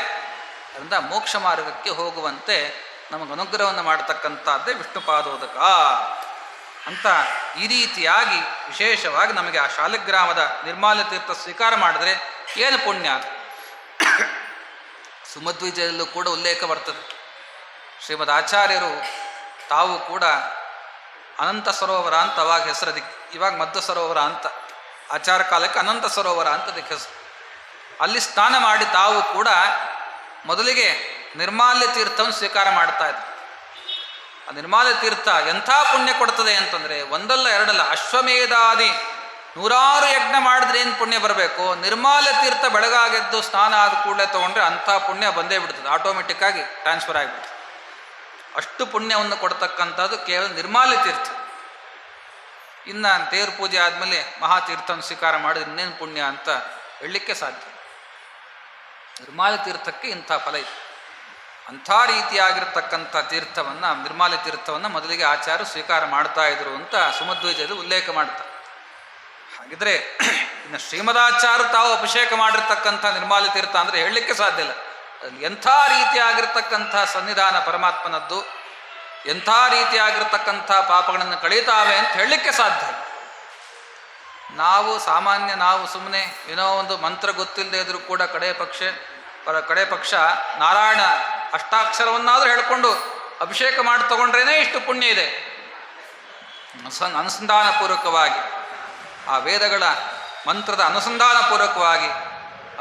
ಅದರಿಂದ ಮೋಕ್ಷ ಮಾರ್ಗಕ್ಕೆ ಹೋಗುವಂತೆ ನಮಗೆ ಅನುಗ್ರಹವನ್ನು ಮಾಡತಕ್ಕಂಥದ್ದೇ ವಿಷ್ಣು ಪಾದೋದಕ ಅಂತ. ಈ ರೀತಿಯಾಗಿ ವಿಶೇಷವಾಗಿ ನಮಗೆ ಆ ಶಾಲಿಗ್ರಾಮದ ನಿರ್ಮಾಲ್ಯ ತೀರ್ಥ ಸ್ವೀಕಾರ ಮಾಡಿದ್ರೆ ಏನು ಪುಣ್ಯ. ಸುಮಧ್ವಿಜಯದಲ್ಲೂ ಕೂಡ ಉಲ್ಲೇಖ ಬರ್ತದೆ. ಶ್ರೀಮದ್ ಆಚಾರ್ಯರು ತಾವು ಕೂಡ ಅನಂತ ಸರೋವರ ಅಂತ ಅವಾಗ ಹೆಸರದಿಕ್ಕೆ, ಇವಾಗ ಮಧ್ವ ಸರೋವರ ಅಂತ, ಆಚಾರ ಕಾಲಕ್ಕೆ ಅನಂತ ಸರೋವರ ಅಂತ ಅದಕ್ಕೆ ಹೆಸರು. ಅಲ್ಲಿ ಸ್ನಾನ ಮಾಡಿ ತಾವು ಕೂಡ ಮೊದಲಿಗೆ ನಿರ್ಮಾಲ್ಯ ತೀರ್ಥವನ್ನು ಸ್ವೀಕಾರ ಮಾಡ್ತಾ ಇದ್ರು. ಆ ನಿರ್ಮಾಲ್ಯ ತೀರ್ಥ ಎಂಥ ಪುಣ್ಯ ಕೊಡ್ತದೆ ಅಂತಂದರೆ ಒಂದಲ್ಲ ಎರಡಲ್ಲ, ಅಶ್ವಮೇಧಾದಿ ನೂರಾರು ಯಜ್ಞ ಮಾಡಿದ್ರೆ ಏನು ಪುಣ್ಯ ಬರಬೇಕು? ನಿರ್ಮಾಲ್ಯ ತೀರ್ಥ ಬೆಳಗಾಗೆದ್ದು ಸ್ನಾನ ಆದ ಕೂಡಲೇ ತೊಗೊಂಡ್ರೆ ಅಂಥ ಪುಣ್ಯ ಬಂದೇ ಬಿಡ್ತದೆ, ಆಟೋಮೆಟಿಕ್ಕಾಗಿ ಟ್ರಾನ್ಸ್ಫರ್ ಆಗಿಬಿಡ್ತದೆ. ಅಷ್ಟು ಪುಣ್ಯವನ್ನು ಕೊಡ್ತಕ್ಕಂಥದ್ದು ಕೇವಲ ನಿರ್ಮಾಲ್ಯ ತೀರ್ಥ. ಇನ್ನು ದೇವ್ರ ಪೂಜೆ ಆದಮೇಲೆ ಮಹಾತೀರ್ಥವನ್ನು ಸ್ವೀಕಾರ ಮಾಡಿದ್ರೆ ಇನ್ನೇನು ಪುಣ್ಯ ಅಂತ ಹೇಳಲಿಕ್ಕೆ ಸಾಧ್ಯ. ನಿರ್ಮಾಲ್ಯ ತೀರ್ಥಕ್ಕೆ ಇಂಥ ಫಲ ಇದೆ. ಅಂಥ ರೀತಿಯಾಗಿರ್ತಕ್ಕಂಥ ತೀರ್ಥವನ್ನು, ನಿರ್ಮಾಲ್ಯ ತೀರ್ಥವನ್ನು ಮೊದಲಿಗೆ ಆಚಾರ್ಯರು ಸ್ವೀಕಾರ ಮಾಡ್ತಾ ಇದ್ರು ಅಂತ ಸುಮಧ್ವಜದಲ್ಲಿ ಉಲ್ಲೇಖ ಮಾಡ್ತಾರೆ. ಹಾಗಿದ್ರೆ ಇನ್ನು ಶ್ರೀಮದಾಚಾರ್ಯರು ತಾವು ಅಭಿಷೇಕ ಮಾಡಿರ್ತಕ್ಕಂಥ ನಿರ್ಮಾಲ್ಯ ತೀರ್ಥ ಅಂದರೆ ಹೇಳಲಿಕ್ಕೆ ಸಾಧ್ಯ ಇಲ್ಲ. ಅಲ್ಲಿ ಎಂಥ ರೀತಿಯಾಗಿರ್ತಕ್ಕಂಥ ಸನ್ನಿಧಾನ ಪರಮಾತ್ಮನದ್ದು, ಎಂಥ ರೀತಿಯಾಗಿರ್ತಕ್ಕಂಥ ಪಾಪಗಳನ್ನು ಕಳೀತಾವೆ ಅಂತ ಹೇಳಲಿಕ್ಕೆ ಸಾಧ್ಯ. ನಾವು ಸುಮ್ಮನೆ ಏನೋ ಒಂದು ಮಂತ್ರ ಗೊತ್ತಿಲ್ಲದೆ ಇದ್ರೂ ಕೂಡ ಕಡೆ ಪಕ್ಷ ನಾರಾಯಣ ಅಷ್ಟಾಕ್ಷರವನ್ನಾದರೂ ಹೇಳ್ಕೊಂಡು ಅಭಿಷೇಕ ಮಾಡಿ ತಗೊಂಡ್ರೇ ಇಷ್ಟು ಪುಣ್ಯ ಇದೆ. ಅನುಸಂಧಾನಪೂರ್ವಕವಾಗಿ ಆ ವೇದಗಳ ಮಂತ್ರದ ಅನುಸಂಧಾನಪೂರ್ವಕವಾಗಿ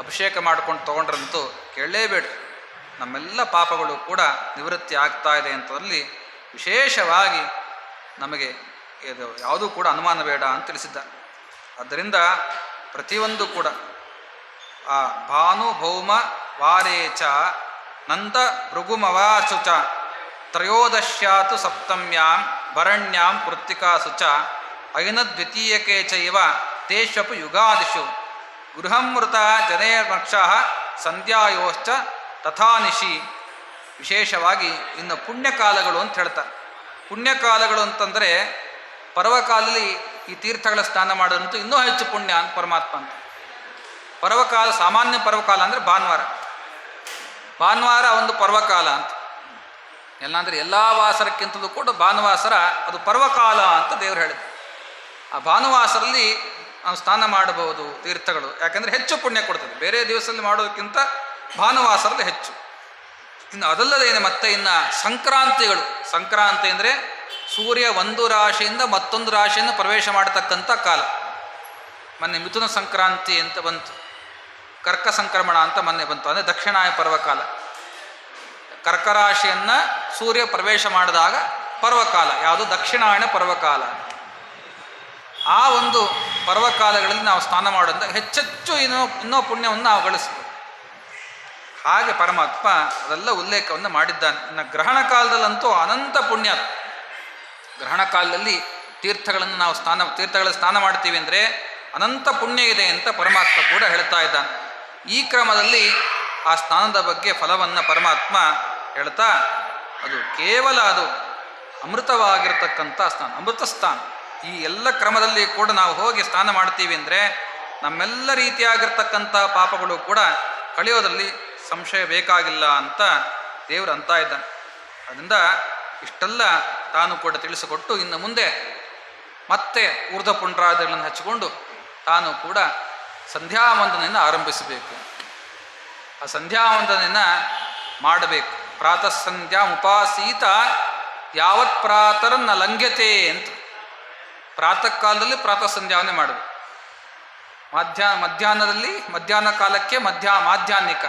ಅಭಿಷೇಕ ಮಾಡ್ಕೊಂಡು ತೊಗೊಂಡ್ರಂತೂ ಕೇಳಲೇಬೇಡ, ನಮ್ಮೆಲ್ಲ ಪಾಪಗಳು ಕೂಡ ನಿವೃತ್ತಿ ಆಗ್ತಾ ಇದೆ ಅಂತಲ್ಲಿ ವಿಶೇಷವಾಗಿ ನಮಗೆ ಇದು ಯಾವುದೂ ಕೂಡ ಅನುಮಾನ ಬೇಡ ಅಂತ ತಿಳಿಸಿದ್ದಾರೆ. ಆದ್ದರಿಂದ ಪ್ರತಿಯೊಂದು ಕೂಡ ಆ ಭಾನು ಭೌಮ ವಾರೇಚ ನಂದ ಭೃಗುಮವಾಸು ಚ ತ್ರಯೋದಶ್ಯಾತು ಸಪ್ತಮ್ಯಾಂ ಭರಣ್ಯಾಂ ಕೃತ್ತಿಕಾಸು ಚ ಐನದ್ವಿತೀಯಕೆ ಚೈವ ತೇಷ್ವಪಿ ಯುಗಾದಿಷು ಗೃಹಮೃತ ಜನೇರ್ಮಕ್ಷ ಸಂಧ್ಯಾಯೋಶ್ಚ ತಥಾನಿಶಿ. ವಿಶೇಷವಾಗಿ ಇನ್ನು ಪುಣ್ಯಕಾಲಗಳು ಅಂತ ಹೇಳ್ತಾರೆ. ಪುಣ್ಯಕಾಲಗಳು ಅಂತಂದರೆ ಪರ್ವಕಾಲದಲ್ಲಿ ಈ ತೀರ್ಥಗಳ ಸ್ನಾನ ಮಾಡೋದಂತೂ ಇನ್ನೂ ಹೆಚ್ಚು ಪುಣ್ಯ ಅಂತ ಪರಮಾತ್ಮ ಅಂತ. ಪರ್ವಕಾಲ, ಸಾಮಾನ್ಯ ಪರ್ವಕಾಲ ಅಂದರೆ ಭಾನುವಾರ ಒಂದು ಪರ್ವಕಾಲ ಅಂತ. ಎಲ್ಲಾಂದರೆ ಎಲ್ಲ ವಾಸರಕ್ಕಿಂತಲೂ ಕೂಡ ಭಾನುವಾಸರ ಅದು ಪರ್ವಕಾಲ ಅಂತ ದೇವರು ಹೇಳಿದ್ರು. ಆ ಭಾನುವಾಸರಲ್ಲಿ ನಾವು ಸ್ನಾನ ಮಾಡಬಹುದು ತೀರ್ಥಗಳು, ಯಾಕೆಂದರೆ ಹೆಚ್ಚು ಪುಣ್ಯ ಕೊಡ್ತದೆ. ಬೇರೆ ದಿವಸದಲ್ಲಿ ಮಾಡೋದಕ್ಕಿಂತ ಭಾನುವಾಸರಲ್ಲಿ ಹೆಚ್ಚು. ಇನ್ನು ಅದಲ್ಲದೇನೆ ಮತ್ತೆ ಇನ್ನು ಸಂಕ್ರಾಂತಿ ಅಂದರೆ ಸೂರ್ಯ ಒಂದು ರಾಶಿಯಿಂದ ಮತ್ತೊಂದು ರಾಶಿಯನ್ನು ಪ್ರವೇಶ ಮಾಡತಕ್ಕಂಥ ಕಾಲ. ಮೊನ್ನೆ ಮಿಥುನ ಸಂಕ್ರಾಂತಿ ಅಂತ ಬಂತು, ಕರ್ಕ ಸಂಕ್ರಮಣ ಅಂತ ಮೊನ್ನೆ ಬಂತು, ಅಂದರೆ ದಕ್ಷಿಣಾಯ ಪರ್ವಕಾಲ. ಕರ್ಕರಾಶಿಯನ್ನು ಸೂರ್ಯ ಪ್ರವೇಶ ಮಾಡಿದಾಗ ಪರ್ವಕಾಲ ಯಾವುದು? ದಕ್ಷಿಣಾಯನ ಪರ್ವಕಾಲ. ಆ ಒಂದು ಪರ್ವಕಾಲಗಳಲ್ಲಿ ನಾವು ಸ್ನಾನ ಮಾಡೋದ್ರಿಂದ ಹೆಚ್ಚೆಚ್ಚು ಇನ್ನೂ ಪುಣ್ಯವನ್ನು ನಾವು ಗಳಿಸ್ಬೋದು. ಹಾಗೆ ಪರಮಾತ್ಮ ಅದೆಲ್ಲ ಉಲ್ಲೇಖವನ್ನು ಮಾಡಿದ್ದಾನೆ. ಇನ್ನು ಗ್ರಹಣ ಕಾಲದಲ್ಲಂತೂ ಅನಂತ ಪುಣ್ಯ. ಗ್ರಹಣ ಕಾಲದಲ್ಲಿ ತೀರ್ಥಗಳ ಸ್ನಾನ ಮಾಡ್ತೀವಿ ಅಂದರೆ ಅನಂತ ಪುಣ್ಯ ಇದೆ ಅಂತ ಪರಮಾತ್ಮ ಕೂಡ ಹೇಳ್ತಾ ಇದ್ದಾನೆ. ಈ ಕ್ರಮದಲ್ಲಿ ಆ ಸ್ನಾನದ ಬಗ್ಗೆ ಫಲವನ್ನು ಪರಮಾತ್ಮ ಹೇಳ್ತಾ, ಅದು ಕೇವಲ ಅದು ಅಮೃತವಾಗಿರ್ತಕ್ಕಂಥ ಸ್ನಾನ, ಅಮೃತ ಸ್ನಾನ. ಈ ಎಲ್ಲ ಕ್ರಮದಲ್ಲಿ ಕೂಡ ನಾವು ಹೋಗಿ ಸ್ನಾನ ಮಾಡ್ತೀವಿ ಅಂದರೆ ನಮ್ಮೆಲ್ಲ ರೀತಿಯಾಗಿರ್ತಕ್ಕಂಥ ಪಾಪಗಳು ಕೂಡ ಕಳೆಯೋದ್ರಲ್ಲಿ ಸಂಶಯ ಬೇಕಾಗಿಲ್ಲ ಅಂತ ದೇವರು ಅಂತ ಇದ್ದಾನೆ. ಅದರಿಂದ ಇಷ್ಟೆಲ್ಲ ತಾನು ಕೂಡ ತಿಳಿಸಿಕೊಟ್ಟು ಇನ್ನು ಮುಂದೆ ಮತ್ತೆ ಊರ್ಧ್ವ ಪುಂಡ್ರಾದಿಗಳನ್ನು ಹಚ್ಚಿಕೊಂಡು ತಾನು ಕೂಡ ಸಂಧ್ಯಾವಂದನೆಯನ್ನು ಆರಂಭಿಸಬೇಕು. ಆ ಸಂಧ್ಯಾವಂದನೆಯನ್ನು ಮಾಡಬೇಕು. ಪ್ರಾತಃ ಸಂಧ್ಯಾ ಉಪಾಸೀತ ಯಾವತ್ ಪ್ರಾತರನ್ನ ಲಂಘ್ಯತೆ ಅಂತ. ಪ್ರಾತಃ ಕಾಲದಲ್ಲಿ ಪ್ರಾತಃ ಸಂಧ್ಯಾವನೆ ಮಾಡಬೇಕು. ಮಧ್ಯಾಹ್ನದಲ್ಲಿ ಮಧ್ಯಾಹ್ನ ಕಾಲಕ್ಕೆ ಮಾಧ್ಯಾಹ್ನಿಕ,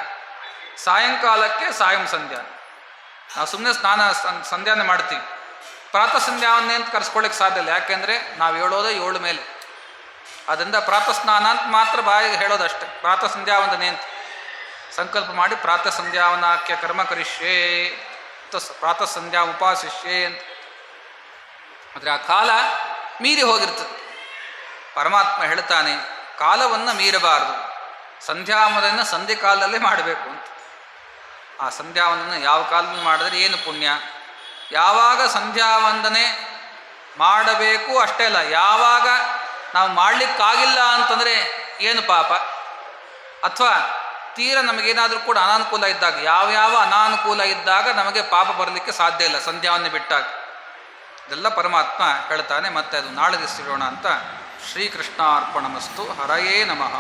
ಸಾಯಂಕಾಲಕ್ಕೆ ಸಾಯಂ ಸಂಧ್ಯಾ. ನಾವು ಸುಮ್ಮನೆ ಸಂಧ್ಯಾವನೆ ಮಾಡ್ತೀವಿ. ಪ್ರಾತಃ ಸಂಧ್ಯಾವನೆ ಅಂತ ಕರೆಸ್ಕೊಳ್ಳಿಕ್ಕೆ ಸಾಧ್ಯ ಇಲ್ಲ, ಯಾಕೆಂದರೆ ನಾವು ಹೇಳೋದೇ 7 ಮೇಲೆ. ಅದರಿಂದ ಪ್ರಾತಃ ಸ್ನಾನ ಅಂತ ಮಾತ್ರ ಬಾಯಿಗೆ ಹೇಳೋದಷ್ಟೆ. ಪ್ರಾತಃ ಸಂಧ್ಯಾವಂದನೆ ಅಂತ ಸಂಕಲ್ಪ ಮಾಡಿ ಪ್ರಾತಃ ಸಂಧ್ಯಾವನಾಕ್ಯ ಕರ್ಮ ಕರಿಷ್ಯೇ ಅಂತ, ಪ್ರಾತಃ ಸಂಧ್ಯಾ ಉಪಾಸಿಷ್ಯೇ ಅಂತ. ಆದರೆ ಆ ಕಾಲ ಮೀರಿ ಹೋಗಿರ್ತದೆ. ಪರಮಾತ್ಮ ಹೇಳ್ತಾನೆ ಕಾಲವನ್ನು ಮೀರಬಾರದು, ಸಂಧ್ಯಾವಂದನೆಯನ್ನು ಸಂಧಿ ಕಾಲದಲ್ಲೇ ಮಾಡಬೇಕು ಅಂತ. ಆ ಸಂಧ್ಯಾವಂದನೆ ಯಾವ ಕಾಲದಲ್ಲಿ ಮಾಡಿದ್ರೆ ಏನು ಪುಣ್ಯ, ಯಾವಾಗ ಸಂಧ್ಯಾವಂದನೆ ಮಾಡಬೇಕು ಅಷ್ಟೇ ಅಲ್ಲ, ಯಾವಾಗ ನಾವು ಮಾಡಲಿಕ್ಕಾಗಿಲ್ಲ ಅಂತಂದರೆ ಏನು ಪಾಪ, ಅಥವಾ ತೀರ ನಮಗೇನಾದರೂ ಕೂಡ ಅನಾನುಕೂಲ ಇದ್ದಾಗ, ಯಾವ ಅನಾನುಕೂಲ ಇದ್ದಾಗ ನಮಗೆ ಪಾಪ ಬರಲಿಕ್ಕೆ ಸಾಧ್ಯ ಇಲ್ಲ ಸಂಧ್ಯಾವಂದನೆ ಬಿಟ್ಟಾಗ. ಇದೆಲ್ಲ ಪರಮಾತ್ಮ ಹೇಳ್ತಾನೆ. ಮತ್ತೆ ಅದು ನಾಳೆ ದಿವಸ ಇರೋಣ ಅಂತ. ಶ್ರೀಕೃಷ್ಣಾರ್ಪಣಮಸ್ತು. ಹರಯೇ ನಮಃ.